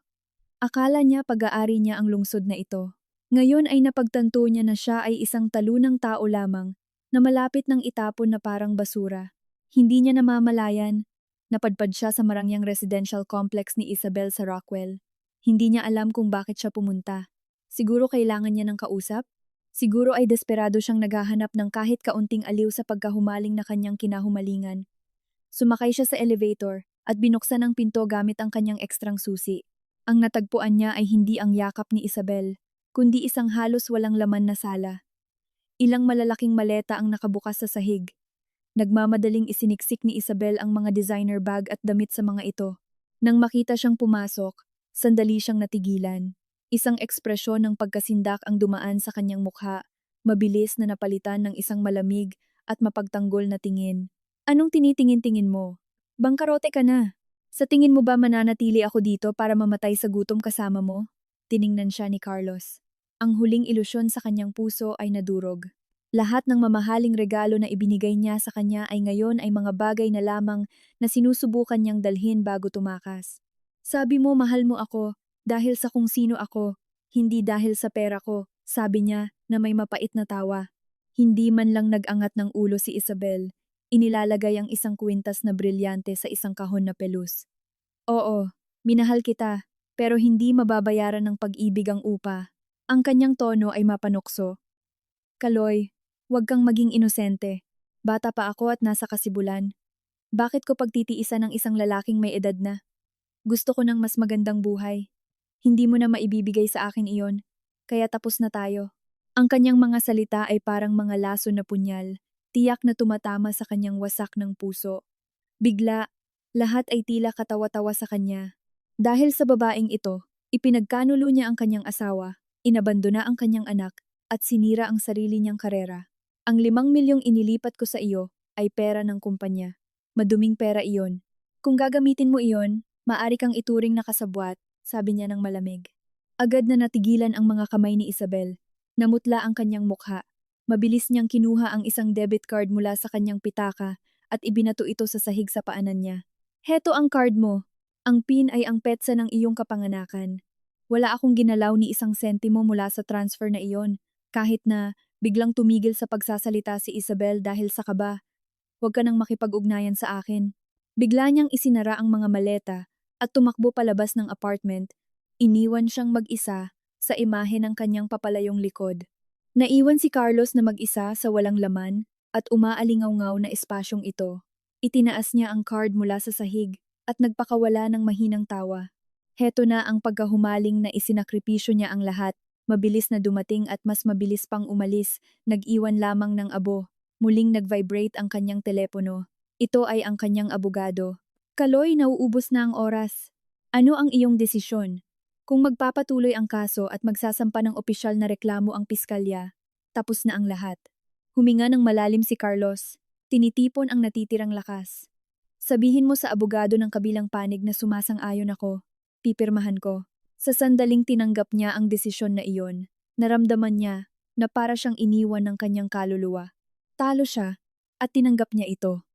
Akala niya pag-aari niya ang lungsod na ito. Ngayon ay napagtanto niya na siya ay isang talunang tao lamang na malapit ng itapon na parang basura. Hindi niya namamalayan, napadpad siya sa marangyang residential complex ni Isabel sa Rockwell. Hindi niya alam kung bakit siya pumunta. Siguro kailangan niya ng kausap? Siguro ay desperado siyang naghahanap ng kahit kaunting aliw sa pagkahumaling na kanyang kinahumalingan. Sumakay siya sa elevator at binuksan ang pinto gamit ang kanyang ekstrang susi. Ang natagpuan niya ay hindi ang yakap ni Isabel, kundi isang halos walang laman na sala. Ilang malalaking maleta ang nakabukas sa sahig. Nagmamadaling isiniksik ni Isabel ang mga designer bag at damit sa mga ito. Nang makita siyang pumasok, sandali siyang natigilan. Isang ekspresyon ng pagkasindak ang dumaan sa kanyang mukha, mabilis na napalitan ng isang malamig at mapagtanggol na tingin. Anong tinitingin-tingin mo? Bangkarote ka na. Sa tingin mo ba mananatili ako dito para mamatay sa gutom kasama mo? Tiningnan siya ni Carlos. Ang huling ilusyon sa kanyang puso ay nadurog. Lahat ng mamahaling regalo na ibinigay niya sa kanya ay ngayon ay mga bagay na lamang na sinusubukan niyang dalhin bago tumakas. Sabi mo mahal mo ako dahil sa kung sino ako, hindi dahil sa pera ko, sabi niya na may mapait na tawa. Hindi man lang nag-angat ng ulo si Isabel. Inilalagay ang isang kwintas na brilyante sa isang kahon na pelus. Oo, minahal kita, pero hindi mababayaran ng pag-ibig ang upa. Ang kanyang tono ay mapanukso. Kaloy, huwag kang maging inosente. Bata pa ako at nasa kasibulan. Bakit ko pagtitiisan ng isang lalaking may edad na? Gusto ko ng mas magandang buhay. Hindi mo na maibibigay sa akin iyon, kaya tapos na tayo. Ang kanyang mga salita ay parang mga laso na punyal. Tiyak na tumatama sa kanyang wasak ng puso. Bigla, lahat ay tila katawa-tawa sa kanya. Dahil sa babaeng ito, ipinagkanulo niya ang kanyang asawa, inabandona ang kanyang anak, at sinira ang sarili niyang karera. Ang 5 milyong inilipat ko sa iyo ay pera ng kumpanya. Maduming pera iyon. Kung gagamitin mo iyon, maaari kang ituring na kasabwat, sabi niya ng malamig. Agad na natigilan ang mga kamay ni Isabel. Namutla ang kanyang mukha. Mabilis niyang kinuha ang isang debit card mula sa kanyang pitaka at ibinato ito sa sahig sa paanan niya. Heto ang card mo. Ang PIN ay ang petsa ng iyong kapanganakan. Wala akong ginalaw ni isang sentimo mula sa transfer na iyon, kahit na biglang tumigil sa pagsasalita si Isabel dahil sa kaba. Huwag ka nang makipag-ugnayan sa akin. Bigla niyang isinara ang mga maleta at tumakbo palabas ng apartment. Iniwan siyang mag-isa sa imahe ng kanyang papalayong likod. Naiwan si Carlos na mag-isa sa walang laman at umaalingaw-ngaw na espasyong ito. Itinaas niya ang card mula sa sahig at nagpakawala ng mahinang tawa. Heto na ang pagkahumaling na isinakripisyo niya ang lahat. Mabilis na dumating at mas mabilis pang umalis, nag-iwan lamang ng abo. Muling nag-vibrate ang kanyang telepono. Ito ay ang kanyang abogado. Kaloy, nauubos na ang oras. Ano ang iyong desisyon? Kung magpapatuloy ang kaso at magsasampa ng opisyal na reklamo ang piskalya, tapos na ang lahat. Huminga ng malalim si Carlos. Tinitipon ang natitirang lakas. Sabihin mo sa abogado ng kabilang panig na sumasang-ayon ako. Pipirmahan ko. Sa sandaling tinanggap niya ang desisyon na iyon, naramdaman niya na para siyang iniwan ng kanyang kaluluwa. Talo siya at tinanggap niya ito.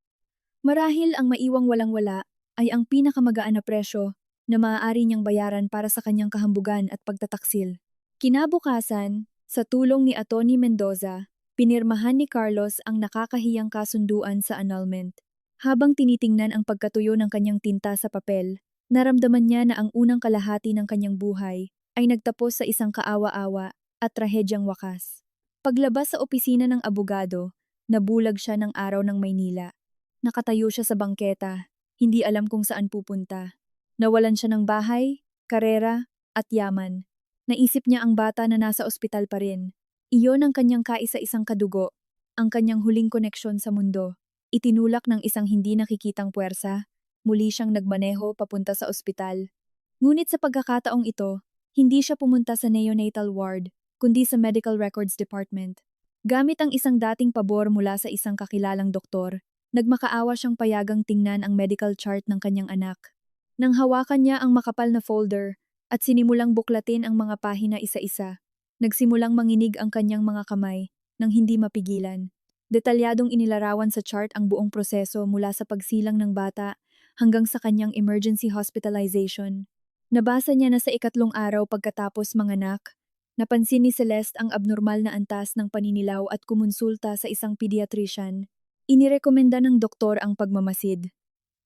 Marahil ang maiwang walang-wala ay ang pinakamagaan na presyo na maaari niyang bayaran para sa kanyang kahambugan at pagtataksil. Kinabukasan, sa tulong ni Atty. Mendoza, Pinirmahan ni Carlos ang nakakahiyang kasunduan sa annulment. Habang tinitingnan ang pagkatuyo ng kanyang tinta sa papel, naramdaman niya na ang unang kalahati ng kanyang buhay ay nagtapos sa isang kaawa-awa at trahedyang wakas. Paglabas sa opisina ng abogado, nabulag siya ng araw ng Maynila. Nakatayo siya sa bangketa, hindi alam kung saan pupunta. Nawalan siya ng bahay, karera, at yaman. Naisip niya ang bata na nasa ospital pa rin. Iyon ang kanyang kaisa-isang kadugo, ang kanyang huling koneksyon sa mundo. Itinulak ng isang hindi nakikitang puwersa, muli siyang nagmaneho papunta sa ospital. Ngunit sa pagkakataong ito, hindi siya pumunta sa neonatal ward, kundi sa medical records department. Gamit ang isang dating pabor mula sa isang kakilalang doktor, nagmakaawa siyang payagang tingnan ang medical chart ng kanyang anak. Nang hawakan niya ang makapal na folder at sinimulang buklatin ang mga pahina isa-isa, nagsimulang manginig ang kanyang mga kamay nang hindi mapigilan. Detalyadong inilarawan sa chart ang buong proseso mula sa pagsilang ng bata hanggang sa kanyang emergency hospitalization. Nabasa niya na sa ikatlong araw pagkatapos manganak, napansin ni Celeste ang abnormal na antas ng paninilaw at kumonsulta sa isang pediatrician. Inirekomenda ng doktor ang pagmamasid.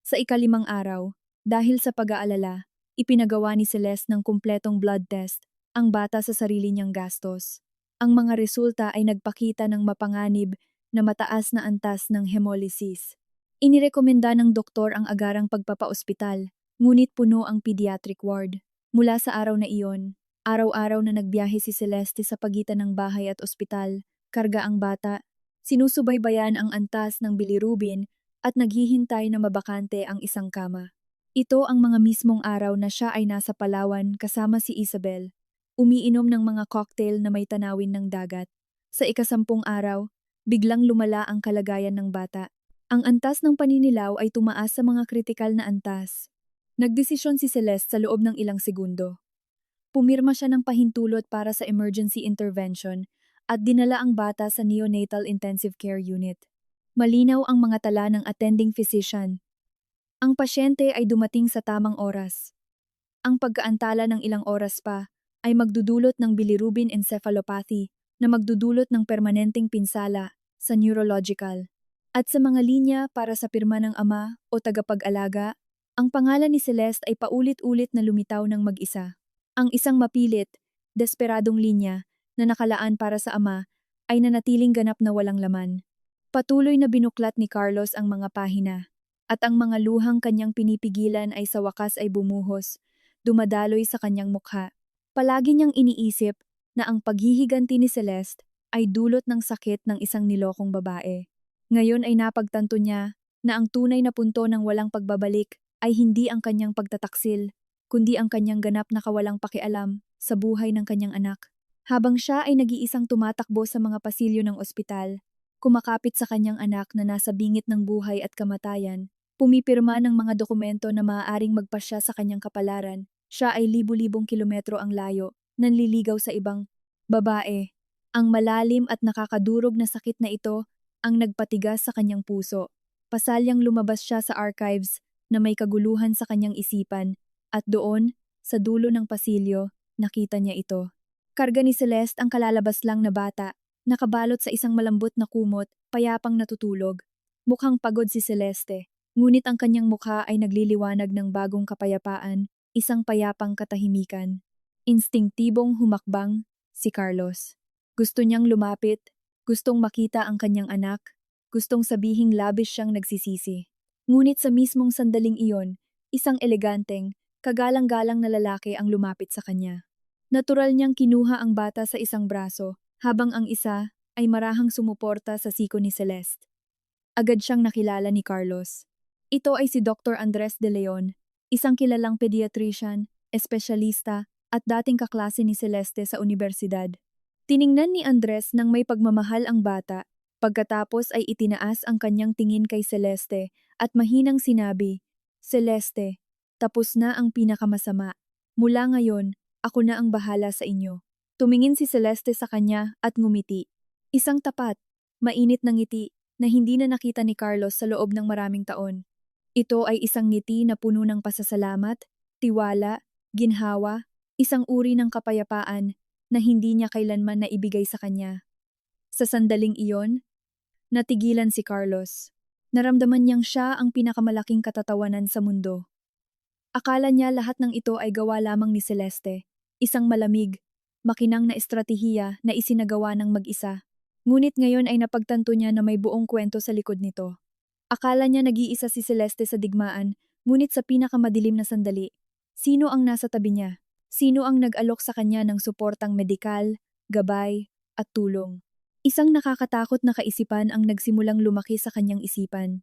Sa ikalimang araw, dahil sa pag-aalala, ipinagawa ni Celeste ng kumpletong blood test ang bata sa sarili niyang gastos. Ang mga resulta ay nagpakita ng mapanganib na mataas na antas ng hemolysis. Inirekomenda ng doktor ang agarang pagpapaospital, ngunit puno ang pediatric ward. Mula sa araw na iyon, araw-araw na nagbiyahe si Celeste sa pagitan ng bahay at ospital, karga ang bata, sinusubaybayan ang antas ng bilirubin at naghihintay na mabakante ang isang kama. Ito ang mga mismong araw na siya ay nasa Palawan kasama si Isabel, umiinom ng mga cocktail na may tanawin ng dagat. Sa ikasampung araw, biglang lumala ang kalagayan ng bata. Ang antas ng paninilaw ay tumaas sa mga kritikal na antas. Nagdesisyon si Celeste sa loob ng ilang segundo. Pumirma siya ng pahintulot para sa emergency intervention at dinala ang bata sa neonatal intensive care unit. Malinaw ang mga tala ng attending physician. Ang pasyente ay dumating sa tamang oras. Ang pagkaantala ng ilang oras pa ay magdudulot ng bilirubin encephalopathy na magdudulot ng permanenteng pinsala sa neurological. At sa mga linya para sa pirma ng ama o tagapag-alaga, ang pangalan ni Celeste ay paulit-ulit na lumitaw ng mag-isa. Ang isang mapilit, desperadong linya na nakalaan para sa ama ay nanatiling ganap na walang laman. Patuloy na binuklat ni Carlos ang mga pahina, at ang mga luhang kanyang pinipigilan ay sa wakas ay bumuhos, dumadaloy sa kanyang mukha. Palagi niyang iniisip na ang paghihiganti ni Celeste ay dulot ng sakit ng isang nilokong babae. Ngayon ay napagtanto niya na ang tunay na punto ng walang pagbabalik ay hindi ang kanyang pagtataksil, kundi ang kanyang ganap na kawalang pakialam sa buhay ng kanyang anak. Habang siya ay nag-iisang tumatakbo sa mga pasilyo ng ospital, kumakapit sa kanyang anak na nasa bingit ng buhay at kamatayan, pumipirma ng mga dokumento na maaaring magpasya sa kanyang kapalaran, siya ay libu-libong kilometro ang layo, nanliligaw sa ibang babae. Ang malalim at nakakadurog na sakit na ito ang nagpatigas sa kanyang puso. Pasalyang lumabas siya sa archives na may kaguluhan sa kanyang isipan, at doon, sa dulo ng pasilyo, nakita niya ito. Karga ni Celeste ang kalalabas lang na bata, nakabalot sa isang malambot na kumot, payapang natutulog. Mukhang pagod si Celeste, ngunit ang kanyang mukha ay nagliliwanag ng bagong kapayapaan, isang payapang katahimikan. Instinktibong humakbang si Carlos. Gusto niyang lumapit, gustong makita ang kanyang anak, gustong sabihing labis siyang nagsisisi. Ngunit sa mismong sandaling iyon, isang eleganteng, kagalang-galang na lalaki ang lumapit sa kanya. Natural niyang kinuha ang bata sa isang braso, habang ang isa ay marahang sumuporta sa siko ni Celeste. Agad siyang nakilala ni Carlos. Ito ay si Dr. Andres de Leon, isang kilalang pediatrician, espesyalista, at dating kaklase ni Celeste sa universidad. Tiningnan ni Andres nang may pagmamahal ang bata, pagkatapos ay itinaas ang kanyang tingin kay Celeste at mahinang sinabi, "Celeste, tapos na ang pinakamasama. Mula ngayon, ako na ang bahala sa inyo." Tumingin si Celeste sa kanya at ngumiti. Isang tapat, mainit na ngiti na hindi na nakita ni Carlos sa loob ng maraming taon. Ito ay isang ngiti na puno ng pasasalamat, tiwala, ginhawa, isang uri ng kapayapaan na hindi niya kailanman naibigay sa kanya. Sa sandaling iyon, natigilan si Carlos. Naramdaman niyang siya ang pinakamalaking katatawanan sa mundo. Akala niya lahat ng ito ay gawa lamang ni Celeste, isang malamig, makinang na estratehiya na isinagawa ng mag-isa. Ngunit ngayon ay napagtanto niya na may buong kwento sa likod nito. Akala niya nag-iisa si Celeste sa digmaan, ngunit sa pinakamadilim na sandali, sino ang nasa tabi niya? Sino ang nag-alok sa kanya ng suportang medikal, gabay, at tulong? Isang nakakatakot na kaisipan ang nagsimulang lumaki sa kanyang isipan.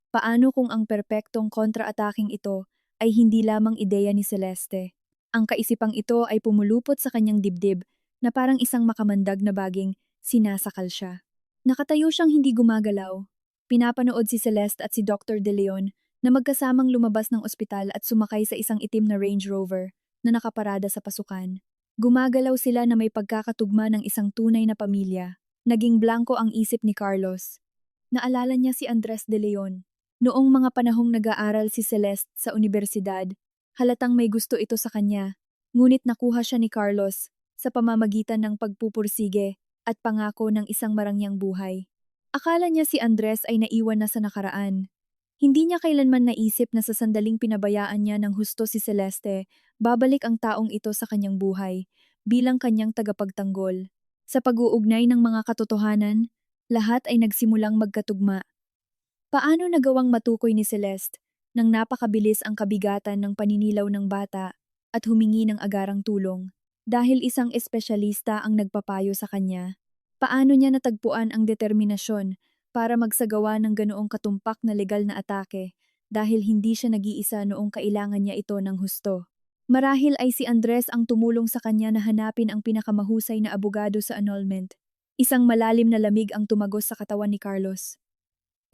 Paano kung ang perpektong kontra-ataking ito ay hindi lamang ideya ni Celeste? Ang kaisipang ito ay pumulupot sa kanyang dibdib na parang isang makamandag na baging sinasakal siya. Nakatayo siyang hindi gumagalaw. Pinapanood si Celeste at si Dr. De Leon na magkasamang lumabas ng ospital at sumakay sa isang itim na Range Rover na nakaparada sa pasukan. Gumagalaw sila na may pagkakatugma ng isang tunay na pamilya. Naging blanko ang isip ni Carlos. Naalala niya si Andres De Leon. Noong mga panahong nag-aaral si Celeste sa unibersidad, halatang may gusto ito sa kanya. Ngunit nakuha siya ni Carlos sa pamamagitan ng pagpupursige at pangako ng isang marangyang buhay. Akala niya si Andres ay naiwan na sa nakaraan. Hindi niya kailanman naisip na sa sandaling pinabayaan niya ng husto si Celeste, babalik ang taong ito sa kanyang buhay bilang kanyang tagapagtanggol. Sa pag-uugnay ng mga katotohanan, lahat ay nagsimulang magkatugma. Paano nagawang matukoy ni Celeste nang napakabilis ang kabigatan ng paninilaw ng bata at humingi ng agarang tulong dahil isang espesyalista ang nagpapayo sa kanya? Paano niya natagpuan ang determinasyon para magsagawa ng ganoong katumpak na legal na atake dahil hindi siya nag-iisa noong kailangan niya ito ng husto? Marahil ay si Andres ang tumulong sa kanya na hanapin ang pinakamahusay na abogado sa annulment. Isang malalim na lamig ang tumagos sa katawan ni Carlos.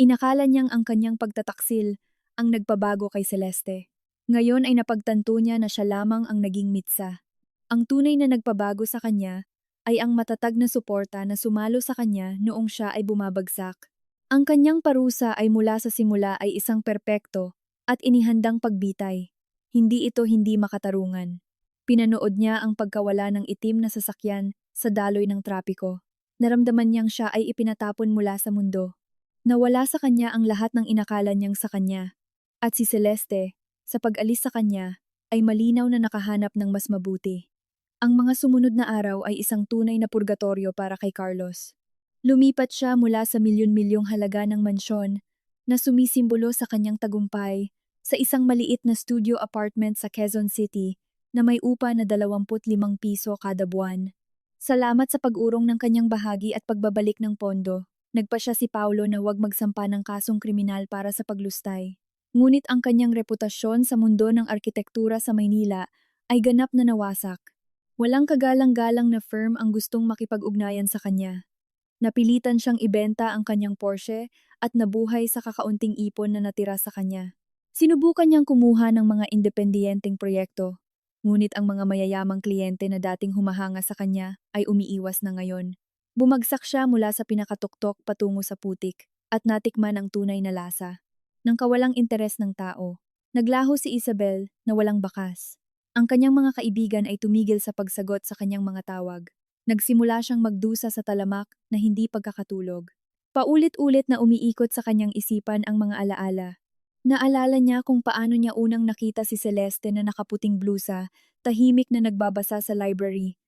Inakala niyang ang kanyang pagtataksil ang nagpabago kay Celeste. Ngayon ay napagtanto niya na siya lamang ang naging mitsa. Ang tunay na nagpabago sa kanya ay ang matatag na suporta na sumalo sa kanya noong siya ay bumabagsak. Ang kanyang parusa ay mula sa simula ay isang perpekto at inihandang pagbitay. Hindi ito hindi makatarungan. Pinanood niya ang pagkawala ng itim na sasakyan sa daloy ng trapiko. Naramdaman niyang siya ay ipinatapon mula sa mundo. Nawala sa kanya ang lahat ng inakala niyang sa kanya. At si Celeste, sa pag-alis sa kanya, ay malinaw na nakahanap ng mas mabuti. Ang mga sumunod na araw ay isang tunay na purgatorio para kay Carlos. Lumipat siya mula sa milyon-milyong halaga ng mansyon na sumisimbolo sa kanyang tagumpay sa isang maliit na studio apartment sa Quezon City na may upa na 25 piso kada buwan. Salamat sa pag-urong ng kanyang bahagi at pagbabalik ng pondo. Nagpa siya si Paulo na huwag magsampa ng kasong kriminal para sa paglustay. Ngunit ang kanyang reputasyon sa mundo ng arkitektura sa Maynila ay ganap na nawasak. Walang kagalang-galang na firm ang gustong makipag-ugnayan sa kanya. Napilitan siyang ibenta ang kanyang Porsche at nabuhay sa kakaunting ipon na natira sa kanya. Sinubukan niyang kumuha ng mga independiyenteng proyekto, ngunit ang mga mayayamang kliyente na dating humahanga sa kanya ay umiiwas na ngayon. Bumagsak siya mula sa pinakatuktok patungo sa putik at natikman ang tunay na lasa. Nang kawalang interes ng tao, naglaho si Isabel na walang bakas. Ang kanyang mga kaibigan ay tumigil sa pagsagot sa kanyang mga tawag. Nagsimula siyang magdusa sa talamak na hindi pagkakatulog. Paulit-ulit na umiikot sa kanyang isipan ang mga alaala. Naalala niya kung paano niya unang nakita si Celeste na nakaputing blusa, tahimik na nagbabasa sa library.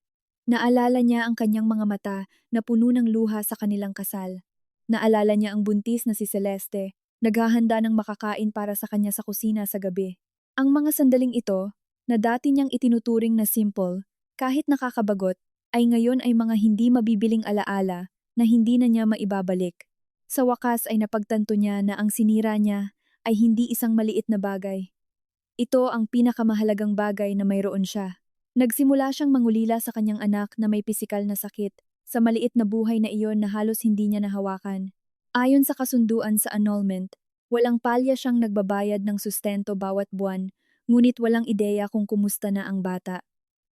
Naalala niya ang kanyang mga mata na puno ng luha sa kanilang kasal. Naalala niya ang buntis na si Celeste, naghahanda ng makakain para sa kanya sa kusina sa gabi. Ang mga sandaling ito, na dati niyang itinuturing na simple, kahit nakakabagot, ay ngayon ay mga hindi mabibiling alaala na hindi na niya maibabalik. Sa wakas ay napagtanto niya na ang sinira niya ay hindi isang maliit na bagay. Ito ang pinakamahalagang bagay na mayroon siya. Nagsimula siyang mangulila sa kanyang anak na may pisikal na sakit, sa maliit na buhay na iyon na halos hindi niya nahawakan. Ayon sa kasunduan sa annulment, walang palya siyang nagbabayad ng sustento bawat buwan, ngunit walang ideya kung kumusta na ang bata.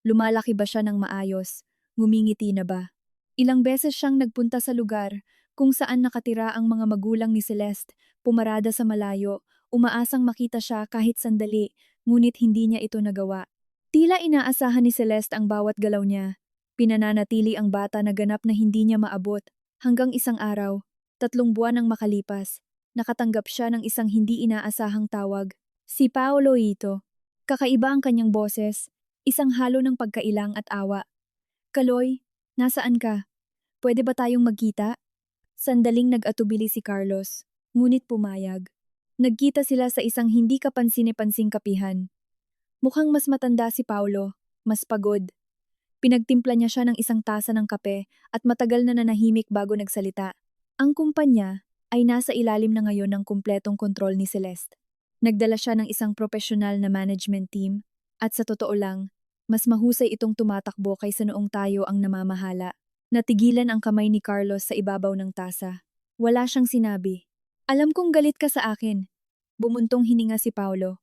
Lumalaki ba siya ng maayos? Ngumingiti na ba? Ilang beses siyang nagpunta sa lugar kung saan nakatira ang mga magulang ni Celeste, pumarada sa malayo, umaasang makita siya kahit sandali, ngunit hindi niya ito nagawa. Tila inaasahan ni Celeste ang bawat galaw niya. Pinananatili ang bata na ganap na hindi niya maabot. Hanggang isang araw, 3 buwan ang makalipas, nakatanggap siya ng isang hindi inaasahang tawag. Si Paolo ito. Kakaiba ang kanyang boses, isang halo ng pagkailang at awa. Kaloy, nasaan ka? Pwede ba tayong magkita? Sandaling nag-atubili si Carlos, ngunit pumayag. Nagkita sila sa isang hindi kapansin-pansing kapihan. Mukhang mas matanda si Paulo, mas pagod. Pinagtimpla niya siya ng isang tasa ng kape at matagal na nanahimik bago nagsalita. Ang kumpanya ay nasa ilalim na ngayon ng kumpletong kontrol ni Celeste. Nagdala siya ng isang profesional na management team at sa totoo lang, mas mahusay itong tumatakbo kaysa noong tayo ang namamahala. Natigilan ang kamay ni Carlos sa ibabaw ng tasa. Wala siyang sinabi. Alam kong galit ka sa akin. Bumuntong hininga si Paulo.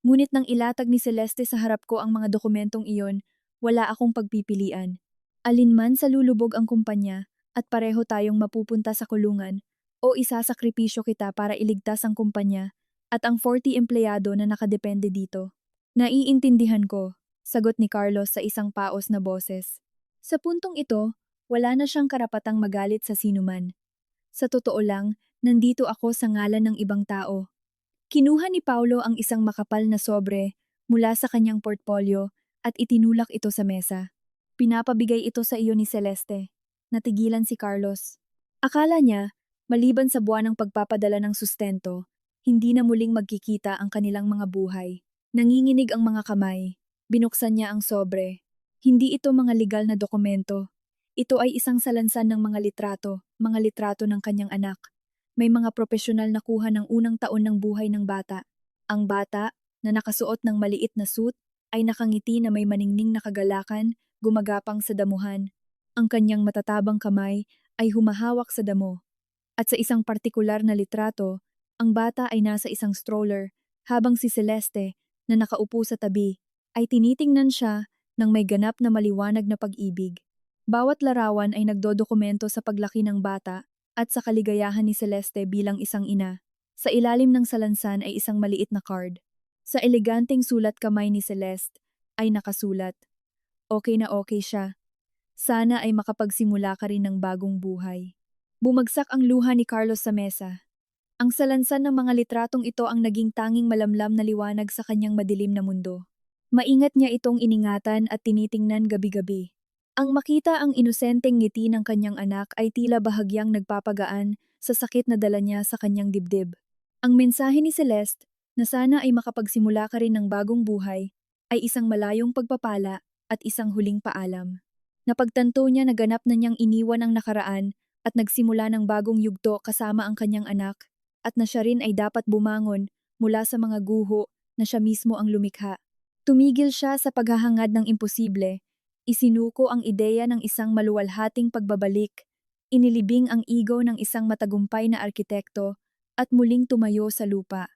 Ngunit nang ilatag ni Celeste sa harap ko ang mga dokumentong iyon, wala akong pagpipilian. Alinman sa lulubog ang kumpanya at pareho tayong mapupunta sa kulungan o isasakripisyo kita para iligtas ang kumpanya at ang 40 empleyado na nakadepende dito. Naiintindihan ko, sagot ni Carlos sa isang paos na boses. Sa puntong ito, wala na siyang karapatang magalit sa sinuman. Sa totoo lang, nandito ako sa ngalan ng ibang tao. Kinuha ni Paulo ang isang makapal na sobre mula sa kanyang portfolio at itinulak ito sa mesa. Pinapabigay ito sa iyo ni Celeste. Natigilan si Carlos. Akala niya, maliban sa buwan ng pagpapadala ng sustento, hindi na muling magkikita ang kanilang mga buhay. Nanginginig ang mga kamay. Binuksan niya ang sobre. Hindi ito mga legal na dokumento. Ito ay isang salansan ng mga litrato ng kanyang anak. May mga profesional na kuha ng unang taon ng buhay ng bata. Ang bata, na nakasuot ng maliit na suit, ay nakangiti na may maningning na kagalakan, gumagapang sa damuhan. Ang kanyang matatabang kamay ay humahawak sa damo. At sa isang partikular na litrato, ang bata ay nasa isang stroller, habang si Celeste, na nakaupo sa tabi, ay tinitingnan siya ng may ganap na maliwanag na pag-ibig. Bawat larawan ay nagdodokumento sa paglaki ng bata at sa kaligayahan ni Celeste bilang isang ina. Sa ilalim ng salansan ay isang maliit na card. Sa eleganteng sulat kamay ni Celeste ay nakasulat, "Okay na okay siya. Sana ay makapagsimula ka rin ng bagong buhay." Bumagsak ang luha ni Carlos sa mesa. Ang salansan ng mga litratong ito ang naging tanging malamlam na liwanag sa kanyang madilim na mundo. Maingat niya itong iningatan at tinitingnan gabi-gabi. Ang makita ang inosenteng ngiti ng kanyang anak ay tila bahagyang nagpapagaan sa sakit na dala niya sa kanyang dibdib. Ang mensahe ni Celeste, na sana ay makapagsimula ka rin ng bagong buhay, ay isang malayong pagpapala at isang huling paalam. Napagtanto niya na ganap na niyang iniwan ang nakaraan at nagsimula ng bagong yugto kasama ang kanyang anak, at na siya rin ay dapat bumangon mula sa mga guho na siya mismo ang lumikha. Tumigil siya sa paghahangad ng imposible, isinuko ang ideya ng isang maluwalhating pagbabalik, inilibing ang ego ng isang matagumpay na arkitekto, at muling tumayo sa lupa.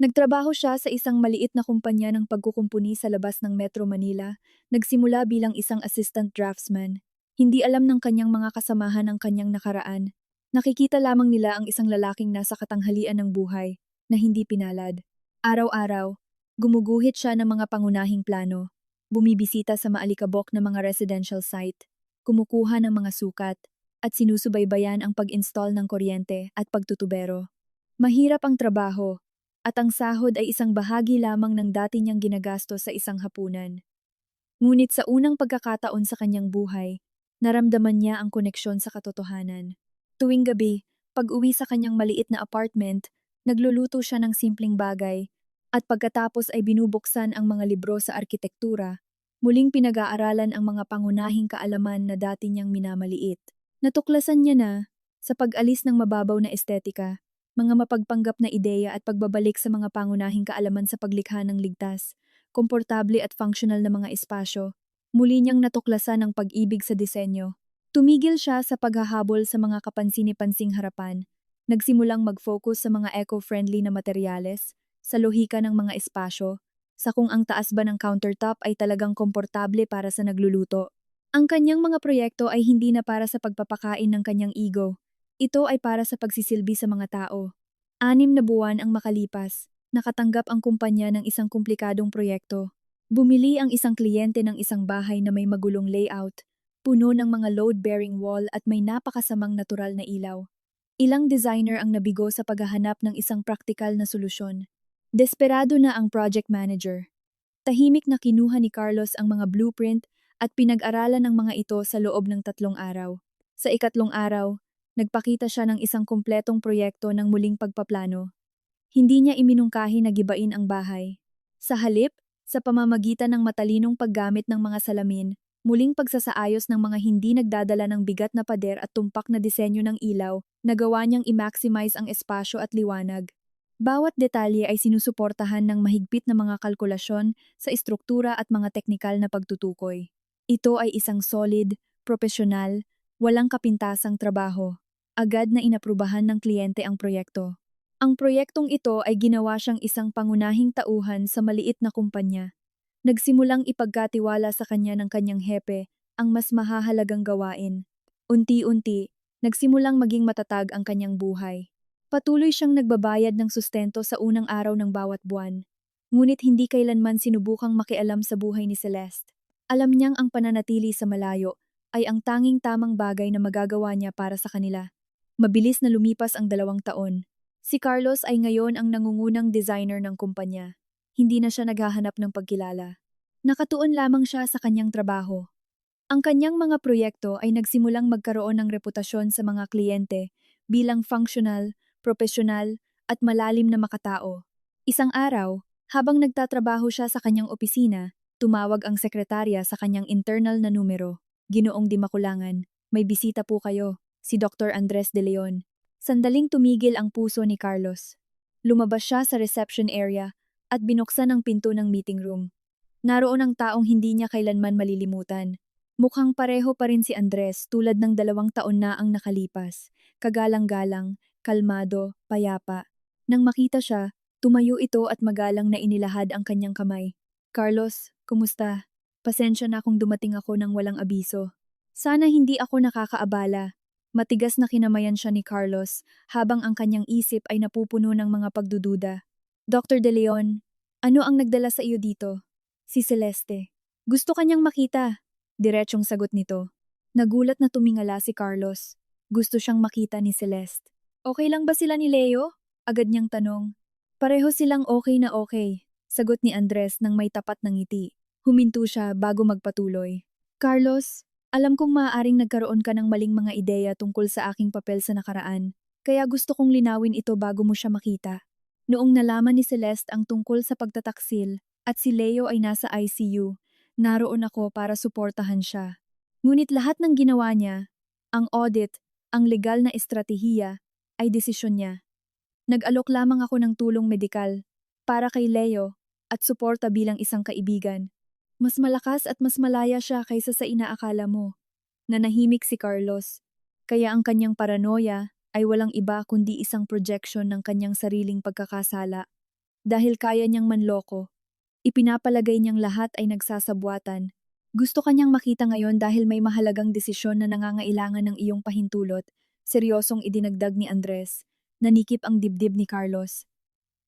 Nagtrabaho siya sa isang maliit na kumpanya ng pagkukumpuni sa labas ng Metro Manila, nagsimula bilang isang assistant draftsman. Hindi alam ng kanyang mga kasamahan ang kanyang nakaraan. Nakikita lamang nila ang isang lalaking nasa katanghalian ng buhay, na hindi pinalad. Araw-araw, gumuguhit siya ng mga pangunahing plano, bumibisita sa maalikabok na mga residential site, kumukuha ng mga sukat, at sinusubaybayan ang pag-install ng kuryente at pagtutubero. Mahirap ang trabaho, at ang sahod ay isang bahagi lamang ng dati niyang ginagastos sa isang hapunan. Ngunit sa unang pagkakataon sa kanyang buhay, naramdaman niya ang koneksyon sa katotohanan. Tuwing gabi, pag-uwi sa kanyang maliit na apartment, nagluluto siya ng simpleng bagay, at pagkatapos ay binubuksan ang mga libro sa arkitektura, muling pinag-aaralan ang mga pangunahing kaalaman na dati niyang minamaliit. Natuklasan niya na, sa pag-alis ng mababaw na estetika, mga mapagpanggap na ideya at pagbabalik sa mga pangunahing kaalaman sa paglikha ng ligtas, komportable at functional na mga espasyo, muli niyang natuklasan ang pag-ibig sa disenyo. Tumigil siya sa paghahabol sa mga kapansin-pansing harapan, nagsimulang mag-focus sa mga eco-friendly na materyales, sa lohika ng mga espasyo, sa kung ang taas ba ng countertop ay talagang komportable para sa nagluluto. Ang kanyang mga proyekto ay hindi na para sa pagpapakain ng kanyang ego. Ito ay para sa pagsisilbi sa mga tao. 6 na buwan ang makalipas, nakatanggap ang kumpanya ng isang komplikadong proyekto. Bumili ang isang kliyente ng isang bahay na may magulong layout, puno ng mga load-bearing wall at may napakasamang natural na ilaw. Ilang designer ang nabigo sa paghahanap ng isang praktikal na solusyon. Desperado na ang project manager. Tahimik na kinuha ni Carlos ang mga blueprint at pinag-aralan ng mga ito sa loob ng 3 araw. Sa ikatlong araw, nagpakita siya ng isang kumpletong proyekto ng muling pagpaplano. Hindi niya iminungkahi na gibain ang bahay. Sa halip, sa pamamagitan ng matalinong paggamit ng mga salamin, muling pagsasaayos ng mga hindi nagdadala ng bigat na pader at tumpak na disenyo ng ilaw, nagawa niyang i-maximize ang espasyo at liwanag. Bawat detalye ay sinusuportahan ng mahigpit na mga kalkulasyon sa istruktura at mga teknikal na pagtutukoy. Ito ay isang solid, propesyonal, walang kapintasang trabaho. Agad na inaprubahan ng kliyente ang proyekto. Ang proyektong ito ay ginawa siyang isang pangunahing tauhan sa maliit na kumpanya. Nagsimulang ipagkatiwala sa kanya ng kanyang hepe ang mas mahahalagang gawain. Unti-unti, nagsimulang maging matatag ang kanyang buhay. Patuloy siyang nagbabayad ng sustento sa unang araw ng bawat buwan. Ngunit hindi kailanman sinubukang makialam sa buhay ni Celeste. Alam niyang ang pananatili sa malayo ay ang tanging tamang bagay na magagawa niya para sa kanila. Mabilis na lumipas ang 2 taon. Si Carlos ay ngayon ang nangungunang designer ng kumpanya. Hindi na siya naghahanap ng pagkilala. Nakatuon lamang siya sa kanyang trabaho. Ang kanyang mga proyekto ay nagsimulang magkaroon ng reputasyon sa mga kliyente bilang functional, propesyonal, at malalim na makatao. Isang araw, habang nagtatrabaho siya sa kanyang opisina, tumawag ang sekretarya sa kanyang internal na numero. Ginoong Di Makulangan, may bisita po kayo, si Dr. Andres De Leon. Sandaling tumigil ang puso ni Carlos. Lumabas siya sa reception area at binuksan ang pinto ng meeting room. Naroon ang taong hindi niya kailanman malilimutan. Mukhang pareho pa rin si Andres tulad ng 2 taon na ang nakalipas. Kagalang-galang, kalmado, payapa. Nang makita siya, tumayo ito at magalang na inilahad ang kanyang kamay. Carlos, kumusta? Pasensya na kung dumating ako ng walang abiso. Sana hindi ako nakakaabala. Matigas na kinamayan siya ni Carlos habang ang kanyang isip ay napupuno ng mga pagdududa. Dr. De Leon, ano ang nagdala sa iyo dito? Si Celeste. Gusto kanyang makita. Diretsong sagot nito. Nagulat na tumingala si Carlos. Gusto siyang makita ni Celeste. Okay lang ba sila ni Leo? Agad niyang tanong. Pareho silang okay na okay, sagot ni Andres nang may tapat ng ngiti. Huminto siya bago magpatuloy. Carlos, alam kong maaaring nagkaroon ka ng maling mga ideya tungkol sa aking papel sa nakaraan, kaya gusto kong linawin ito bago mo siya makita. Noong nalaman ni Celeste ang tungkol sa pagtataksil at si Leo ay nasa ICU, naroon ako para suportahan siya. Ngunit lahat ng ginawa niya, ang audit, ang legal na estratehiya, ay desisyon niya. Nag-alok lamang ako ng tulong medikal para kay Leo at suporta bilang isang kaibigan. Mas malakas at mas malaya siya kaysa sa inaakala mo. Nanahimik si Carlos, kaya ang kanyang paranoia ay walang iba kundi isang projection ng kanyang sariling pagkakasala. Dahil kaya niyang manloko, ipinapalagay niyang lahat ay nagsasabwatan. Gusto kanyang makita ngayon dahil may mahalagang desisyon na nangangailangan ng iyong pahintulot, seryosong idinagdag ni Andres. Nanikip ang dibdib ni Carlos.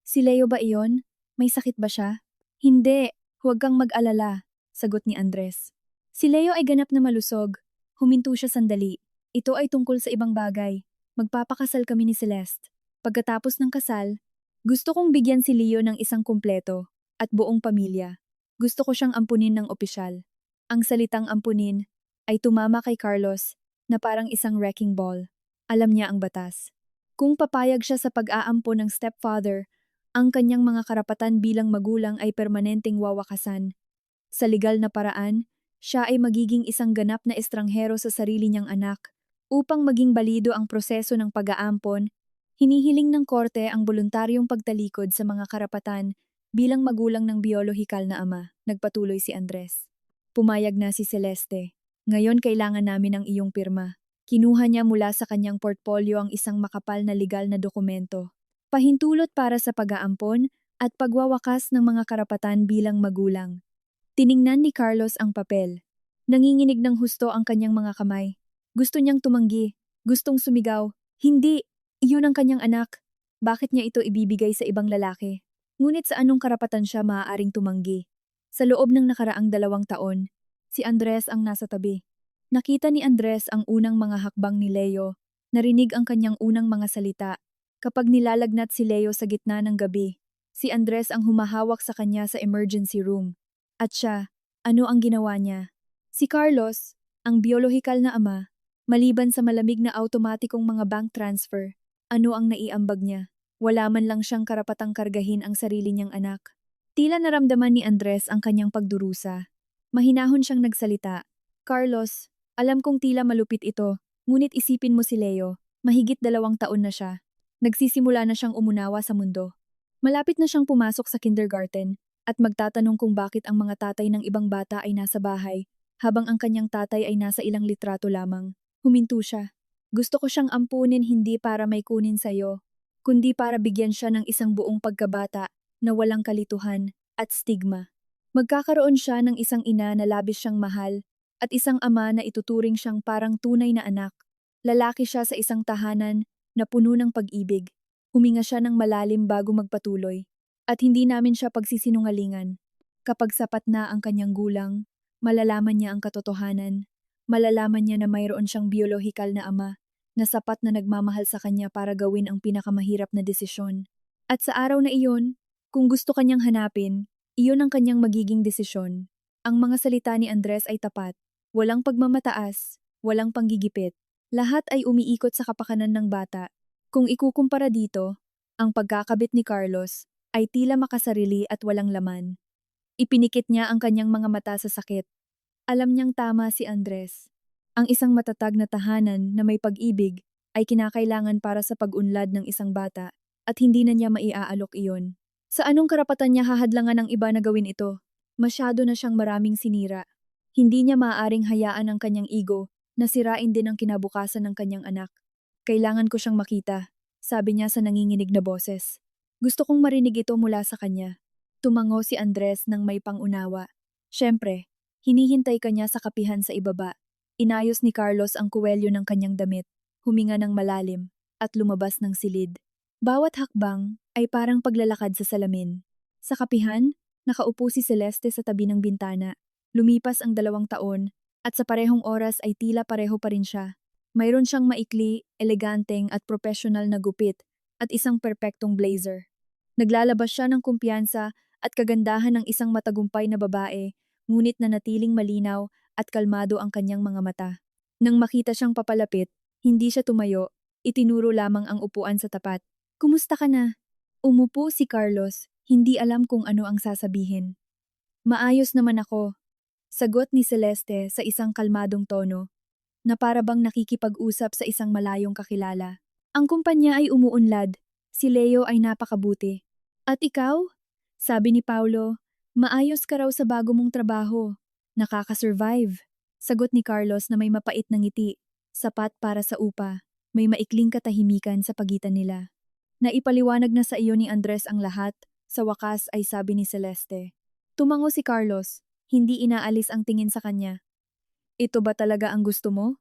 Si Leo ba iyon? May sakit ba siya? Hindi, huwag kang mag-alala, sagot ni Andres. Si Leo ay ganap na malusog. Huminto siya sandali. Ito ay tungkol sa ibang bagay. Magpapakasal kami ni Celeste. Pagkatapos ng kasal, gusto kong bigyan si Leo ng isang kumpleto at buong pamilya. Gusto ko siyang ampunin ng opisyal. Ang salitang ampunin ay tumama kay Carlos na parang isang wrecking ball. Alam niya ang batas. Kung papayag siya sa pag-aampon ng stepfather, ang kanyang mga karapatan bilang magulang ay permanenteng wawakasan. Sa legal na paraan, siya ay magiging isang ganap na estranghero sa sarili niyang anak. Upang maging balido ang proseso ng pag-aampon, hinihiling ng korte ang voluntaryong pagtalikod sa mga karapatan bilang magulang ng biolohikal na ama, nagpatuloy si Andres. Pumayag na si Celeste. Ngayon kailangan namin ang iyong pirma. Kinuha niya mula sa kanyang portfolio ang isang makapal na legal na dokumento. Pahintulot para sa pag-aampon at pagwawakas ng mga karapatan bilang magulang. Tiningnan ni Carlos ang papel. Nanginginig ng husto ang kanyang mga kamay. Gusto niyang tumanggi. Gustong sumigaw. Hindi! Iyon ang kanyang anak. Bakit niya ito ibibigay sa ibang lalaki? Ngunit sa anong karapatan siya maaaring tumanggi? Sa loob ng nakaraang 2 taon, si Andres ang nasa tabi. Nakita ni Andres ang unang mga hakbang ni Leo, narinig ang kanyang unang mga salita. Kapag nilalagnat si Leo sa gitna ng gabi, si Andres ang humahawak sa kanya sa emergency room. At siya, ano ang ginawa niya? Si Carlos, ang biolohikal na ama, maliban sa malamig na automatikong mga bank transfer, ano ang naiambag niya? Wala man lang siyang karapatang kargahin ang sarili niyang anak. Tila naramdaman ni Andres ang kanyang pagdurusa. Mahinahon siyang nagsalita. Carlos, alam kong tila malupit ito, ngunit isipin mo si Leo, mahigit 2 taon na siya. Nagsisimula na siyang umunawa sa mundo. Malapit na siyang pumasok sa kindergarten at magtatanong kung bakit ang mga tatay ng ibang bata ay nasa bahay, habang ang kanyang tatay ay nasa ilang litrato lamang. Huminto siya. Gusto ko siyang ampunin hindi para may kunin sa'yo, kundi para bigyan siya ng isang buong pagkabata na walang kalituhan at stigma. Magkakaroon siya ng isang ina na labis siyang mahal at isang ama na ituturing siyang parang tunay na anak. Lalaki siya sa isang tahanan na puno ng pag-ibig. Huminga siya ng malalim bago magpatuloy. At hindi namin siya pagsisinungalingan. Kapag sapat na ang kanyang gulang, malalaman niya ang katotohanan. Malalaman niya na mayroon siyang biolohikal na ama na sapat na nagmamahal sa kanya para gawin ang pinakamahirap na desisyon. At sa araw na iyon, kung gusto kanyang hanapin, iyon ang kanyang magiging desisyon. Ang mga salita ni Andres ay tapat. Walang pagmamataas, walang panggigipit. Lahat ay umiikot sa kapakanan ng bata. Kung ikukumpara dito, ang pagkakabit ni Carlos ay tila makasarili at walang laman. Ipinikit niya ang kanyang mga mata sa sakit. Alam niyang tama si Andres. Ang isang matatag na tahanan na may pag-ibig ay kinakailangan para sa pag-unlad ng isang bata at hindi na niya maiaalok iyon. Sa anong karapatan niya hahadlangan ng iba na gawin ito? Masyado na siyang maraming sinira. Hindi niya maaaring hayaan ang kanyang ego na sirain din ang kinabukasan ng kanyang anak. Kailangan ko siyang makita, sabi niya sa nanginginig na boses. Gusto kong marinig ito mula sa kanya. Tumango si Andres nang may pangunawa. Siyempre, hinihintay ka niya sa kapihan sa ibaba. Inayos ni Carlos ang kuwelyo ng kanyang damit, huminga ng malalim, at lumabas ng silid. Bawat hakbang ay parang paglalakad sa salamin. Sa kapihan, nakaupo si Celeste sa tabi ng bintana. Lumipas ang 2 taon, at sa parehong oras ay tila pareho pa rin siya. Mayroon siyang maikli, eleganteng at professional na gupit at isang perpektong blazer. Naglalabas siya ng kumpiyansa at kagandahan ng isang matagumpay na babae, ngunit nanatiling malinaw at kalmado ang kanyang mga mata. Nang makita siyang papalapit, hindi siya tumayo, itinuro lamang ang upuan sa tapat. Kumusta ka na? Umupo si Carlos, hindi alam kung ano ang sasabihin. Maayos naman ako, sagot ni Celeste sa isang kalmadong tono, na para bang nakikipag-usap sa isang malayong kakilala. Ang kumpanya ay umuunlad, si Leo ay napakabuti. At ikaw? Sabi ni Paulo, maayos ka raw sa bago mong trabaho. Nakaka-survive. Sagot ni Carlos na may mapait na ngiti, sapat para sa upa, may maikling katahimikan sa pagitan nila. Naipaliwanag na sa iyo ni Andres ang lahat, sa wakas ay sabi ni Celeste. Tumango si Carlos, hindi inaalis ang tingin sa kanya. Ito ba talaga ang gusto mo?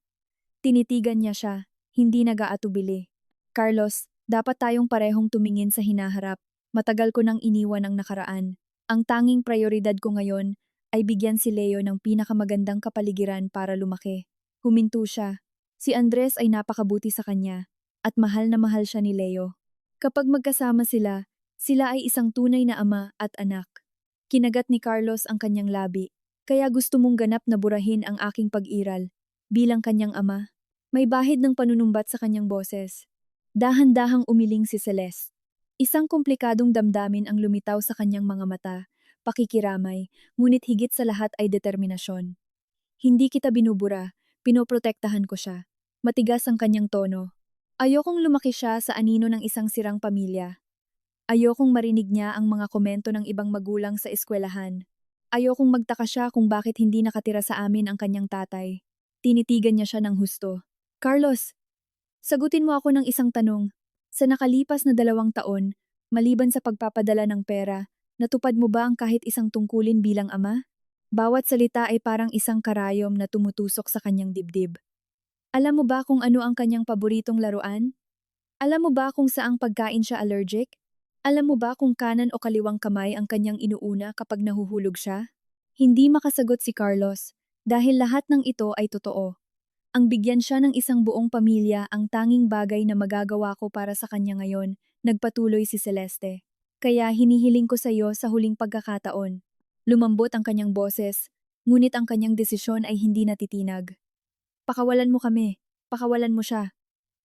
Tinitigan niya siya, hindi nag-aatubili. Carlos, dapat tayong parehong tumingin sa hinaharap. Matagal ko nang iniwan ang nakaraan. Ang tanging prioridad ko ngayon ay bigyan si Leo ng pinakamagandang kapaligiran para lumaki. Huminto siya. Si Andres ay napakabuti sa kanya at mahal na mahal siya ni Leo. Kapag magkasama sila, sila ay isang tunay na ama at anak. Kinagat ni Carlos ang kanyang labi. Kaya gusto mong ganap na burahin ang aking pag-iral. Bilang kanyang ama, may bahid ng panunumbat sa kanyang boses. Dahan-dahang umiling si Celeste. Isang komplikadong damdamin ang lumitaw sa kanyang mga mata, pakikiramay, ngunit higit sa lahat ay determinasyon. Hindi kita binubura, pinoprotektahan ko siya. Matigas ang kanyang tono. Ayokong lumaki siya sa anino ng isang sirang pamilya. Ayokong marinig niya ang mga komento ng ibang magulang sa eskwelahan. Ayokong magtaka siya kung bakit hindi nakatira sa amin ang kanyang tatay. Tinitigan niya siya ng husto. Carlos, sagutin mo ako ng isang tanong. Sa nakalipas na 2 taon, maliban sa pagpapadala ng pera, natupad mo ba ang kahit isang tungkulin bilang ama? Bawat salita ay parang isang karayom na tumutusok sa kanyang dibdib. Alam mo ba kung ano ang kanyang paboritong laruan? Alam mo ba kung saang pagkain siya allergic? Alam mo ba kung kanan o kaliwang kamay ang kanyang inuuna kapag nahuhulog siya? Hindi makasagot si Carlos dahil lahat ng ito ay totoo. Ang bigyan siya ng isang buong pamilya ang tanging bagay na magagawa ko para sa kanya ngayon, nagpatuloy si Celeste. Kaya hinihiling ko sa iyo sa huling pagkakataon. Lumambot ang kanyang boses, ngunit ang kanyang desisyon ay hindi natitinag. Pakawalan mo kami, pakawalan mo siya.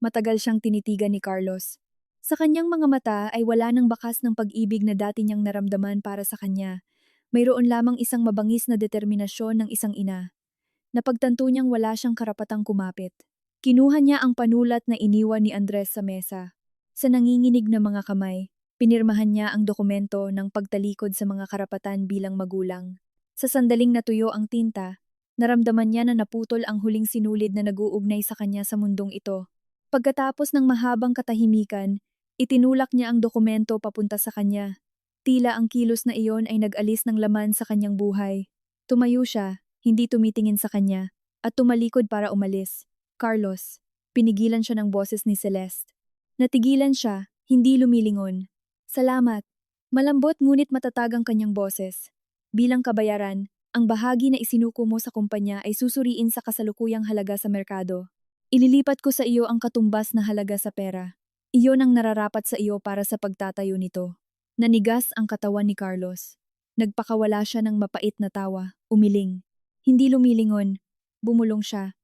Matagal siyang tinitigan ni Carlos. Sa kanyang mga mata ay wala nang bakas ng pag-ibig na dati niyang naramdaman para sa kanya. Mayroon lamang isang mabangis na determinasyon ng isang ina. Napagtanto niyang wala siyang karapatang kumapit. Kinuha niya ang panulat na iniwan ni Andres sa mesa. Sa nanginginig na mga kamay, pinirmahan niya ang dokumento ng pagtalikod sa mga karapatan bilang magulang. Sa sandaling natuyo ang tinta, naramdaman niya na naputol ang huling sinulid na nag-uugnay sa kanya sa mundong ito. Pagkatapos ng mahabang katahimikan, itinulak niya ang dokumento papunta sa kanya. Tila ang kilos na iyon ay nag-alis ng laman sa kanyang buhay. Tumayo siya, hindi tumitingin sa kanya, at tumalikod para umalis. Carlos, pinigilan siya ng boses ni Celeste. Natigilan siya, hindi lumilingon. Salamat. Malambot ngunit matatag ang kanyang boses. Bilang kabayaran, ang bahagi na isinuko mo sa kumpanya ay susuriin sa kasalukuyang halaga sa merkado. Ililipat ko sa iyo ang katumbas na halaga sa pera. Iyon ang nararapat sa iyo para sa pagtatayo nito. Nanigas ang katawan ni Carlos. Nagpakawala siya ng mapait na tawa, umiling. Hindi lumilingon. Bumulong siya.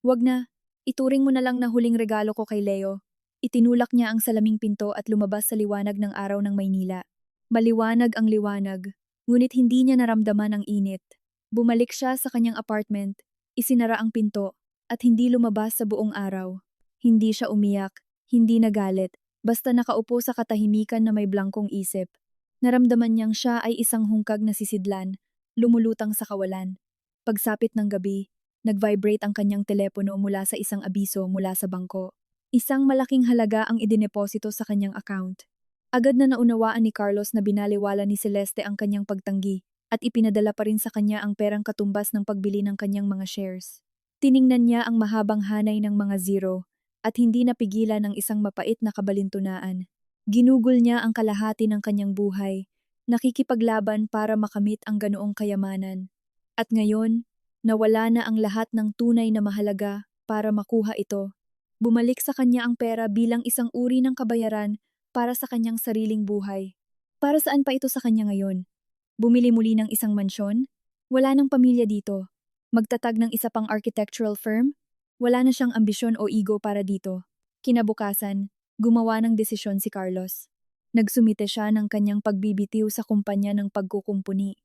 Wag na, ituring mo na lang na huling regalo ko kay Leo. Itinulak niya ang salaming pinto at lumabas sa liwanag ng araw ng Maynila. Maliwanag ang liwanag, ngunit hindi niya naramdaman ang init. Bumalik siya sa kanyang apartment, isinara ang pinto, at hindi lumabas sa buong araw. Hindi siya umiyak, hindi nagalit, basta nakaupo sa katahimikan na may blangkong isip. Naramdaman niyang siya ay isang hungkag na sisidlan, lumulutang sa kawalan. Pagsapit ng gabi, nag-vibrate ang kanyang telepono mula sa isang abiso mula sa bangko. Isang malaking halaga ang idineposito sa kanyang account. Agad na naunawaan ni Carlos na binaliwala ni Celeste ang kanyang pagtanggi at ipinadala pa rin sa kanya ang perang katumbas ng pagbili ng kanyang mga shares. Tiningnan niya ang mahabang hanay ng mga zero at hindi napigilan ang isang mapait na kabalintunaan. Ginugol niya ang kalahati ng kanyang buhay, nakikipaglaban para makamit ang ganoong kayamanan. At ngayon, nawala na ang lahat ng tunay na mahalaga para makuha ito. Bumalik sa kanya ang pera bilang isang uri ng kabayaran para sa kanyang sariling buhay. Para saan pa ito sa kanya ngayon? Bumili muli ng isang mansyon? Wala ng pamilya dito. Magtatag ng isa pang architectural firm? Wala na siyang ambisyon o ego para dito. Kinabukasan, gumawa ng desisyon si Carlos. Nagsumite siya ng kanyang pagbibitiw sa kumpanya ng pagkukumpuni.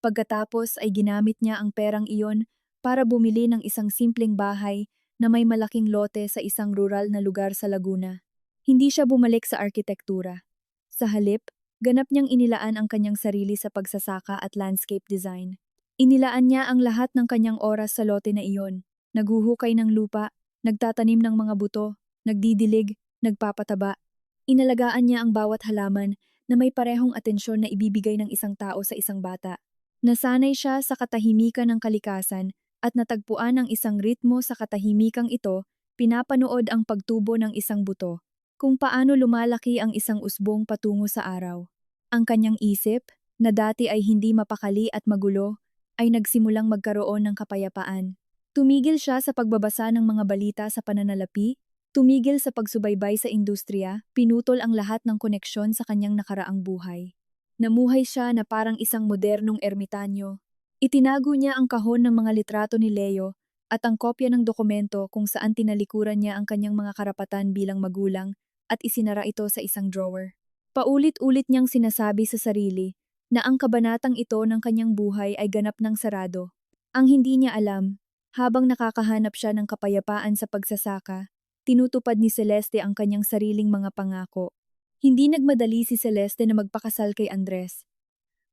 Pagkatapos ay ginamit niya ang perang iyon para bumili ng isang simpleng bahay na may malaking lote sa isang rural na lugar sa Laguna. Hindi siya bumalik sa arkitektura. Sa halip, ganap niyang inilaan ang kanyang sarili sa pagsasaka at landscape design. Inilaan niya ang lahat ng kanyang oras sa lote na iyon. Naghuhukay ng lupa, nagtatanim ng mga buto, nagdidilig, nagpapataba. Inalagaan niya ang bawat halaman na may parehong atensyon na ibibigay ng isang tao sa isang bata. Nasanay siya sa katahimikan ng kalikasan at natagpuan ang isang ritmo sa katahimikang ito, pinapanood ang pagtubo ng isang buto, kung paano lumalaki ang isang usbong patungo sa araw. Ang kanyang isip, na dati ay hindi mapakali at magulo, ay nagsimulang magkaroon ng kapayapaan. Tumigil siya sa pagbabasa ng mga balita sa pananalapi, tumigil sa pagsubaybay sa industriya, pinutol ang lahat ng koneksyon sa kanyang nakaraang buhay. Namuhay siya na parang isang modernong ermitanyo. Itinago niya ang kahon ng mga litrato ni Leo at ang kopya ng dokumento kung saan tinalikuran niya ang kanyang mga karapatan bilang magulang at isinara ito sa isang drawer. Paulit-ulit niyang sinasabi sa sarili na ang kabanatang ito ng kanyang buhay ay ganap ng sarado. Ang hindi niya alam, habang nakakahanap siya ng kapayapaan sa pagsasaka, tinutupad ni Celeste ang kanyang sariling mga pangako. Hindi nagmadali si Celeste na magpakasal kay Andres.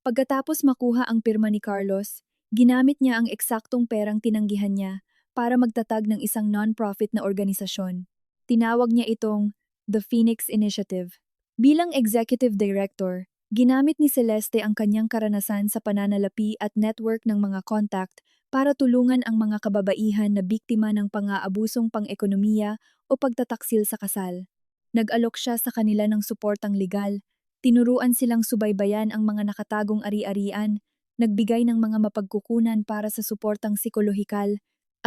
Pagkatapos makuha ang pirma ni Carlos, ginamit niya ang eksaktong perang tinanggihan niya para magtatag ng isang non-profit na organisasyon. Tinawag niya itong The Phoenix Initiative. Bilang executive director, ginamit ni Celeste ang kanyang karanasan sa pananalapi at network ng mga contact para tulungan ang mga kababaihan na biktima ng pang-aabusong pang-ekonomiya o pagtataksil sa kasal. Nag-alok siya sa kanila ng suportang legal, tinuruan silang subaybayan ang mga nakatagong ari-arian, nagbigay ng mga mapagkukunan para sa suportang psikolohikal,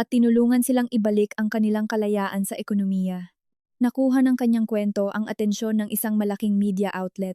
at tinulungan silang ibalik ang kanilang kalayaan sa ekonomiya. Nakuha ng kanyang kwento ang atensyon ng isang malaking media outlet.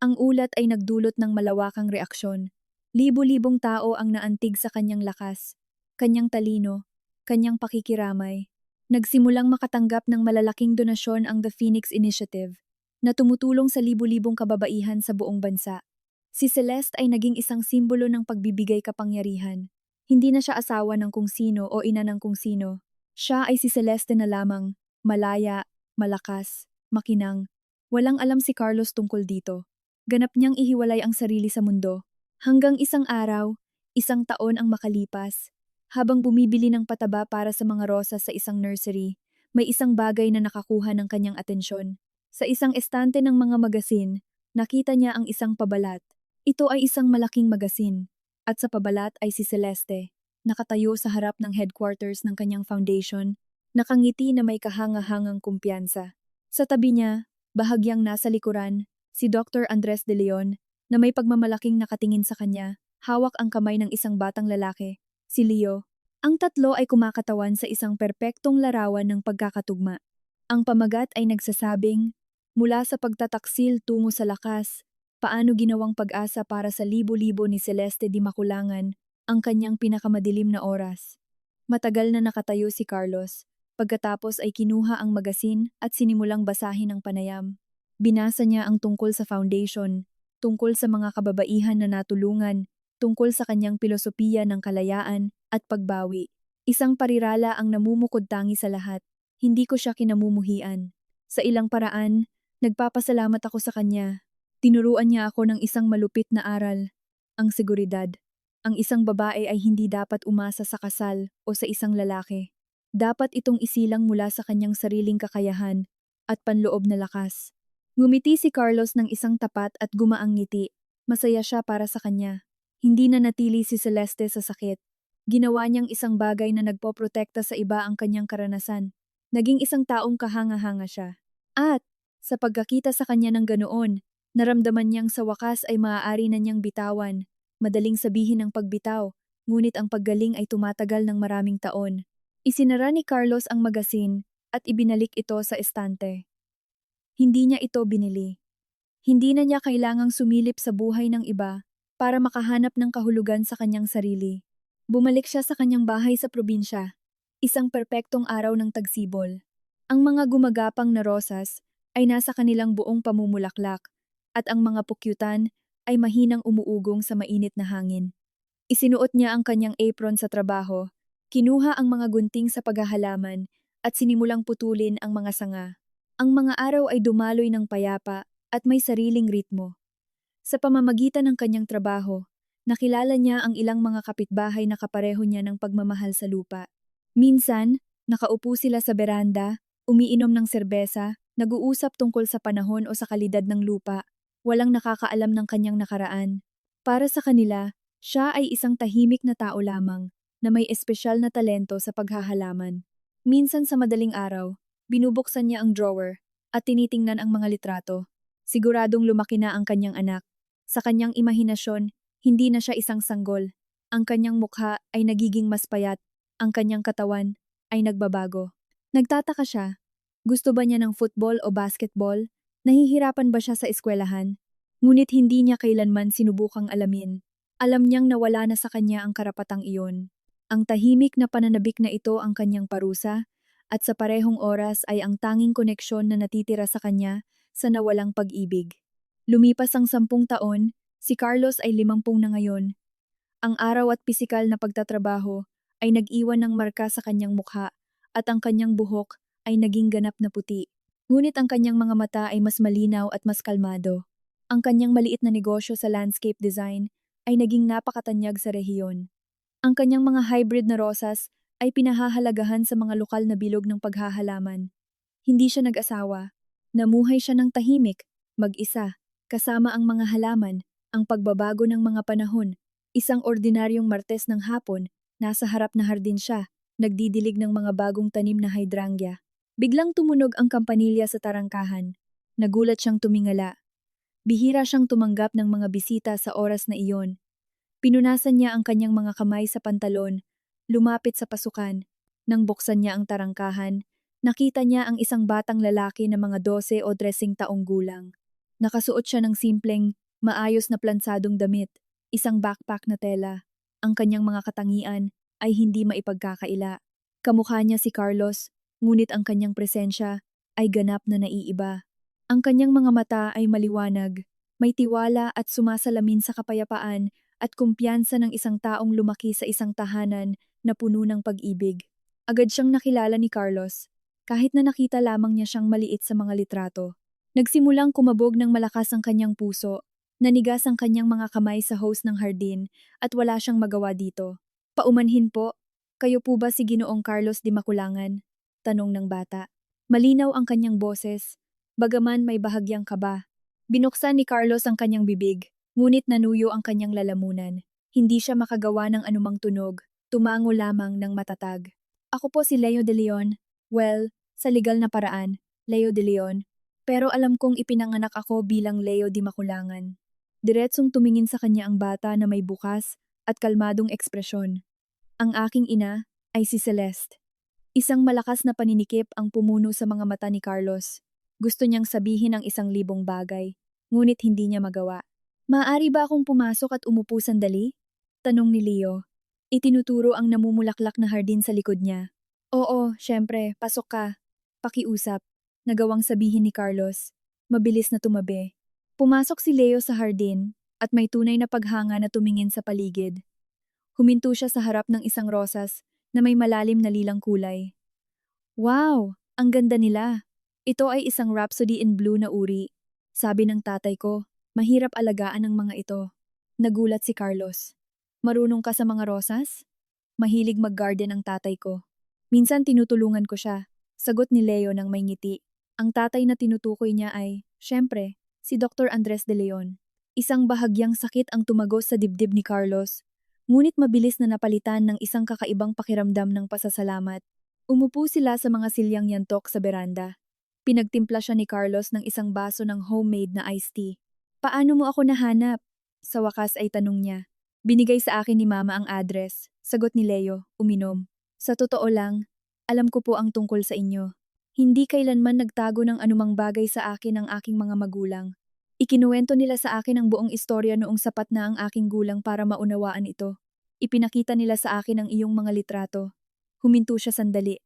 Ang ulat ay nagdulot ng malawakang reaksyon. Libo-libong tao ang naantig sa kanyang lakas, kanyang talino, kanyang pakikiramay. Nagsimulang makatanggap ng malalaking donasyon ang The Phoenix Initiative, na tumutulong sa libo-libong kababaihan sa buong bansa. Si Celeste ay naging isang simbolo ng pagbibigay kapangyarihan. Hindi na siya asawa ng kung sino o ina ng kung sino. Siya ay si Celeste na lamang, malaya, malakas, makinang. Walang alam si Carlos tungkol dito. Ganap niyang ihiwalay ang sarili sa mundo. Hanggang isang araw, isang taon ang makalipas. Habang bumibili ng pataba para sa mga rosas sa isang nursery, may isang bagay na nakakuha ng kanyang atensyon. Sa isang estante ng mga magasin, nakita niya ang isang pabalat. Ito ay isang malaking magasin. At sa pabalat ay si Celeste, nakatayo sa harap ng headquarters ng kanyang foundation, nakangiti na may kahanga-hangang kumpiyansa. Sa tabi niya, bahagyang nasa likuran, si Dr. Andres de Leon, na may pagmamalaking nakatingin sa kanya, hawak ang kamay ng isang batang lalaki, si Leo. Ang tatlo ay kumakatawan sa isang perpektong larawan ng pagkakatugma. Ang pamagat ay nagsasabing, mula sa pagtataksil tungo sa lakas, paano ginawang pag-asa para sa libo-libo ni Celeste Di Maculangan ang kanyang pinakamadilim na oras. Matagal na nakatayo si Carlos, pagkatapos ay kinuha ang magasin at sinimulang basahin ang panayam. Binasa niya ang tungkol sa foundation, tungkol sa mga kababaihan na natulungan, tungkol sa kanyang pilosopiya ng kalayaan at pagbawi. Isang parirala ang namumukod tangi sa lahat. Hindi ko siya kinamumuhian. Sa ilang paraan, nagpapasalamat ako sa kanya. Tinuruan niya ako ng isang malupit na aral, ang seguridad. Ang isang babae ay hindi dapat umasa sa kasal o sa isang lalaki. Dapat itong isilang mula sa kanyang sariling kakayahan at panloob na lakas. Ngumiti si Carlos ng isang tapat at gumaang ngiti. Masaya siya para sa kanya. Hindi na natili si Celeste sa sakit. Ginawa niyang isang bagay na nagpoprotekta sa iba ang kanyang karanasan. Naging isang taong kahanga-hanga siya. At, sa pagkakita sa kanya ng ganoon, naramdaman niyang sa wakas ay maaari na niyang bitawan. Madaling sabihin ang pagbitaw, ngunit ang paggaling ay tumatagal ng maraming taon. Isinara ni Carlos ang magasin at ibinalik ito sa estante. Hindi niya ito binili. Hindi na niya kailangang sumilip sa buhay ng iba para makahanap ng kahulugan sa kanyang sarili. Bumalik siya sa kanyang bahay sa probinsya. Isang perpektong araw ng tagsibol. Ang mga gumagapang na rosas ay nasa kanilang buong pamumulaklak at ang mga pukyutan ay mahinang umuugong sa mainit na hangin. Isinuot niya ang kanyang apron sa trabaho, kinuha ang mga gunting sa paghahalaman at sinimulang putulin ang mga sanga. Ang mga araw ay dumaloy ng payapa at may sariling ritmo. Sa pamamagitan ng kanyang trabaho, nakilala niya ang ilang mga kapitbahay na kapareho niya ng pagmamahal sa lupa. Minsan, nakaupo sila sa beranda, umiinom ng serbesa, nag-uusap tungkol sa panahon o sa kalidad ng lupa. Walang nakakaalam ng kanyang nakaraan. Para sa kanila, siya ay isang tahimik na tao lamang na may espesyal na talento sa paghahalaman. Minsan sa madaling araw, binubuksan niya ang drawer at tinitingnan ang mga litrato. Siguradong lumaki na ang kanyang anak. Sa kanyang imahinasyon, hindi na siya isang sanggol. Ang kanyang mukha ay nagiging mas payat. Ang kanyang katawan ay nagbabago. Nagtataka siya. Gusto ba niya ng football o basketball? Nahihirapan ba siya sa eskwelahan? Ngunit hindi niya kailanman sinubukang alamin. Alam niyang nawala na sa kanya ang karapatang iyon. Ang tahimik na pananabik na ito ang kanyang parusa, at sa parehong oras ay ang tanging koneksyon na natitira sa kanya sa nawalang pag-ibig. Lumipas ang 10 taon, si Carlos ay 50 na ngayon. Ang araw at pisikal na pagtatrabaho ay nag-iwan ng marka sa kanyang mukha at ang kanyang buhok ay naging ganap na puti. Ngunit ang kanyang mga mata ay mas malinaw at mas kalmado. Ang kanyang maliit na negosyo sa landscape design ay naging napakatanyag sa rehiyon. Ang kanyang mga hybrid na rosas ay pinahahalagahan sa mga lokal na bilog ng paghahalaman. Hindi siya nag-asawa. Namuhay siya ng tahimik, mag-isa, kasama ang mga halaman, ang pagbabago ng mga panahon. Isang ordinaryong Martes ng hapon, nasa harap na hardin siya, nagdidilig ng mga bagong tanim na hydrangea. Biglang tumunog ang kampanilya sa tarangkahan. Nagulat siyang tumingala. Bihira siyang tumanggap ng mga bisita sa oras na iyon. Pinunasan niya ang kanyang mga kamay sa pantalon, lumapit sa pasukan, Nang buksan niya ang tarangkahan, nakita niya ang isang batang lalaki na mga 12 o 13 taong gulang. Nakasuot siya ng simpleng, maayos na plansadong damit, isang backpack na tela. Ang kanyang mga katangian ay hindi maipagkakaila. Kamukha niya si Carlos, ngunit ang kanyang presensya ay ganap na naiiba. Ang kanyang mga mata ay maliwanag, may tiwala at sumasalamin sa kapayapaan at kumpiyansa ng isang taong lumaki sa isang tahanan na puno ng pag-ibig. Agad siyang nakilala ni Carlos, kahit na nakita lamang niya siyang maliit sa mga litrato. Nagsimulang kumabog ng malakas ang kanyang puso, nanigas ang kanyang mga kamay sa hose ng hardin at wala siyang magawa dito. Paumanhin po, kayo po ba si Ginoong Carlos Di Maculangan? Tanong ng bata. Malinaw ang kanyang boses, bagaman may bahagyang kaba. Binuksan ni Carlos ang kanyang bibig, ngunit nanuyo ang kanyang lalamunan. Hindi siya makagawa ng anumang tunog, tumango lamang ng matatag. Ako po si Leo de Leon. Well, sa legal na paraan, Leo de Leon. Pero alam kong ipinanganak ako bilang Leo Di Maculangan. Diretsong tumingin sa kanya ang bata na may bukas at kalmadong ekspresyon. Ang aking ina ay si Celeste. Isang malakas na paninikip ang pumuno sa mga mata ni Carlos. Gusto niyang sabihin ang 1,000 bagay, ngunit hindi niya magawa. Maaari ba akong pumasok at umupo sandali? Tanong ni Leo. Itinuturo ang namumulaklak na hardin sa likod niya. Oo, syempre, pasok ka. Pakiusap. Nagawang sabihin ni Carlos. Mabilis na tumabi. Pumasok si Leo sa hardin at may tunay na paghanga na tumingin sa paligid. Huminto siya sa harap ng isang rosas na may malalim na lilang kulay. Wow! Ang ganda nila! Ito ay isang Rhapsody in Blue na uri. Sabi ng tatay ko, mahirap alagaan ang mga ito. Nagulat si Carlos. Marunong ka sa mga rosas? Mahilig mag-garden ang tatay ko. Minsan tinutulungan ko siya. Sagot ni Leo ng may ngiti. Ang tatay na tinutukoy niya ay, syempre, si Dr. Andres de Leon. Isang bahagyang sakit ang tumagos sa dibdib ni Carlos, ngunit mabilis na napalitan ng isang kakaibang pakiramdam ng pasasalamat. Umupo sila sa mga silyang yantok sa beranda. Pinagtimpla siya ni Carlos ng isang baso ng homemade na iced tea. Paano mo ako nahanap? Sa wakas ay tanong niya. Binigay sa akin ni Mama ang address. Sagot ni Leo, uminom. Sa totoo lang, alam ko po ang tungkol sa inyo. Hindi kailanman nagtago ng anumang bagay sa akin ang aking mga magulang. Ikinuwento nila sa akin ang buong istorya noong sapat na ang aking gulang para maunawaan ito. Ipinakita nila sa akin ang iyong mga litrato. Huminto siya sandali.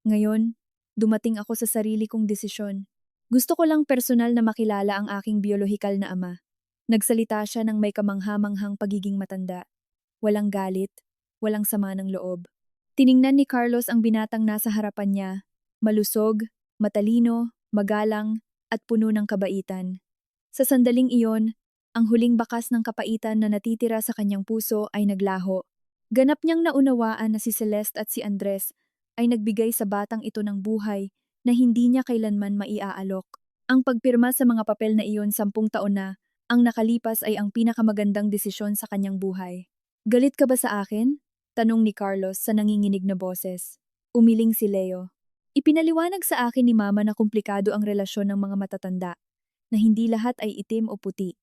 Ngayon, dumating ako sa sarili kong desisyon. Gusto ko lang personal na makilala ang aking biolohikal na ama. Nagsalita siya ng may kamangha-manghang pagiging matanda. Walang galit, walang sama ng loob. Tiningnan ni Carlos ang binatang nasa harapan niya. Malusog, matalino, magalang, at puno ng kabaitan. Sa sandaling iyon, ang huling bakas ng kapaitan na natitira sa kanyang puso ay naglaho. Ganap niyang naunawaan na si Celeste at si Andres ay nagbigay sa batang ito ng buhay na hindi niya kailanman maiaalok. Ang pagpirma sa mga papel na iyon 10 taon na, ang nakalipas ay ang pinakamagandang desisyon sa kanyang buhay. Galit ka ba sa akin? Tanong ni Carlos sa nanginginig na boses. Umiling si Leo. Ipinaliwanag sa akin ni Mama na komplikado ang relasyon ng mga matatanda, na hindi lahat ay itim o puti.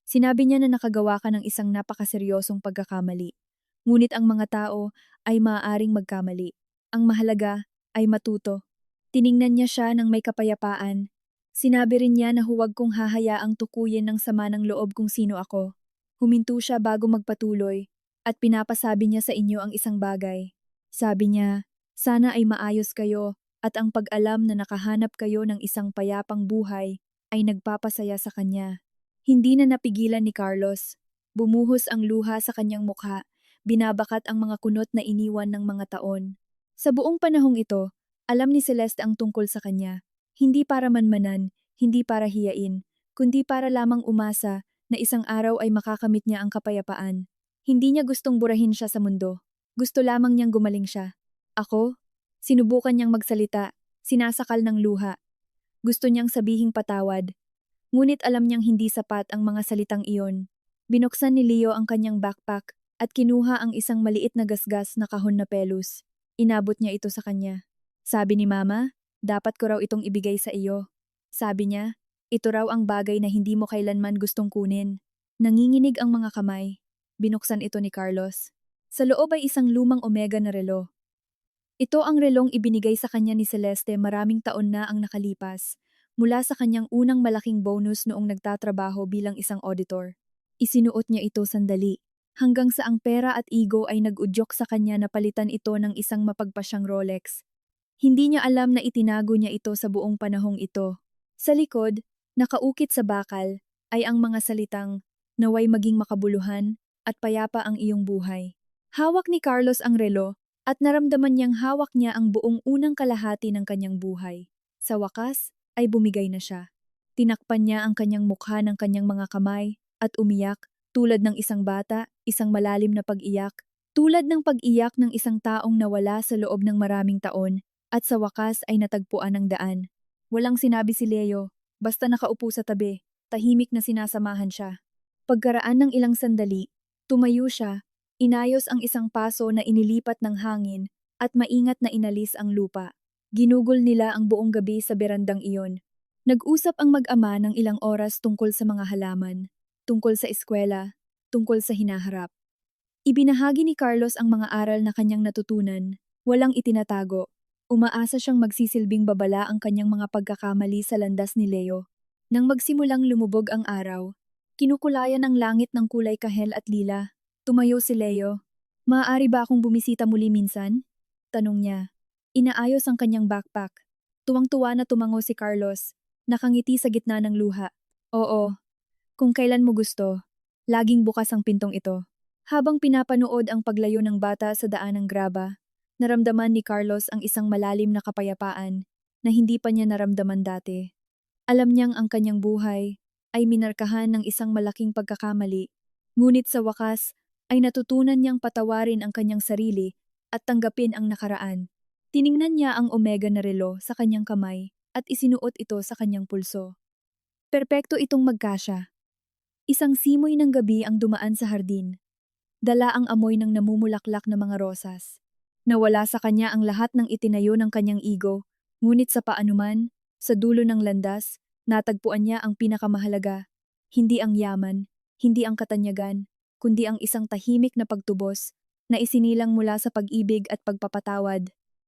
Sinabi niya na nakagawa ka ng isang napakaseryosong pagkakamali. Ngunit ang mga tao ay maaaring magkamali. Ang mahalaga ay matuto. Tiningnan niya siya ng may kapayapaan. Sinabi rin niya na huwag kong hahayaang tukuyin ng sama ng loob kung sino ako. Huminto siya bago magpatuloy at pinapasabi niya sa inyo ang isang bagay. Sabi niya, sana ay maayos kayo at ang pag-alam na nakahanap kayo ng isang payapang buhay ay nagpapasaya sa kanya. Hindi na napigilan ni Carlos. Bumuhos ang luha sa kanyang mukha, binabakat ang mga kunot na iniwan ng mga taon. Sa buong panahong ito, alam ni Celeste ang tungkol sa kanya. Hindi para manmanan, hindi para hiyain, kundi para lamang umasa na isang araw ay makakamit niya ang kapayapaan. Hindi niya gustong burahin siya sa mundo. Gusto lamang niyang gumaling siya. Ako? Sinubukan niyang magsalita, sinasakal ng luha. Gusto niyang sabihing patawad. Ngunit alam niyang hindi sapat ang mga salitang iyon. Binuksan ni Leo ang kanyang backpack at kinuha ang isang maliit na gasgas na kahon na pelus. Inabot niya ito sa kanya. Sabi ni Mama, dapat ko raw itong ibigay sa iyo. Sabi niya, ito raw ang bagay na hindi mo kailanman gustong kunin. Nanginginig ang mga kamay. Binuksan ito ni Carlos. Sa loob ay isang lumang Omega na relo. Ito ang relong ibinigay sa kanya ni Celeste maraming taon na ang nakalipas, mula sa kanyang unang malaking bonus noong nagtatrabaho bilang isang auditor. Isinuot niya ito sandali, hanggang sa ang pera at ego ay nag-udyok sa kanya na palitan ito ng isang mapagpasyang Rolex. Hindi niya alam na itinago niya ito sa buong panahong ito. Sa likod, nakaukit sa bakal, ay ang mga salitang, "Naway maging makabuluhan at payapa ang iyong buhay." Hawak ni Carlos ang relo, at naramdaman niyang hawak niya ang buong unang kalahati ng kanyang buhay. Sa wakas, ay bumigay na siya. Tinakpan niya ang kanyang mukha ng kanyang mga kamay, at umiyak, tulad ng isang bata, isang malalim na pag-iyak, tulad ng pag-iyak ng isang taong nawala sa loob ng maraming taon, at sa wakas ay natagpuan ng daan. Walang sinabi si Leo, basta nakaupo sa tabi, tahimik na sinasamahan siya. Pagkaraan ng ilang sandali, tumayo siya, inayos ang isang paso na inilipat ng hangin, at maingat na inalis ang lupa. Ginugol nila ang buong gabi sa berandang iyon. Nag-usap ang mag-ama ng ilang oras tungkol sa mga halaman, tungkol sa eskwela, tungkol sa hinaharap. Ibinahagi ni Carlos ang mga aral na kanyang natutunan, walang itinatago. Umaasa siyang magsisilbing babala ang kanyang mga pagkakamali sa landas ni Leo. Nang magsimulang lumubog ang araw, kinukulayan ang langit ng kulay kahel at lila. Tumayo si Leo. "Maaari ba akong bumisita muli minsan?" Tanong niya. Inaayos ang kanyang backpack. Tuwang-tuwa na tumango si Carlos. Nakangiti sa gitna ng luha. "Oo, kung kailan mo gusto. Laging bukas ang pintong ito." Habang pinapanood ang paglayo ng bata sa daan ng graba, naramdaman ni Carlos ang isang malalim na kapayapaan na hindi pa niya naramdaman dati. Alam niyang ang kanyang buhay ay minarkahan ng isang malaking pagkakamali, ngunit sa wakas ay natutunan niyang patawarin ang kanyang sarili at tanggapin ang nakaraan. Tiningnan niya ang omega na relo sa kanyang kamay at isinuot ito sa kanyang pulso. Perpekto itong magkasya. Isang simoy ng gabi ang dumaan sa hardin. Dala ang amoy ng namumulaklak na mga rosas. Nawala sa kanya ang lahat ng itinayo ng kanyang ego, ngunit sa paanuman, sa dulo ng landas, natagpuan niya ang pinakamahalaga. Hindi ang yaman, hindi ang katanyagan, kundi ang isang tahimik na pagtubos na isinilang mula sa pag-ibig at pagpapatawad.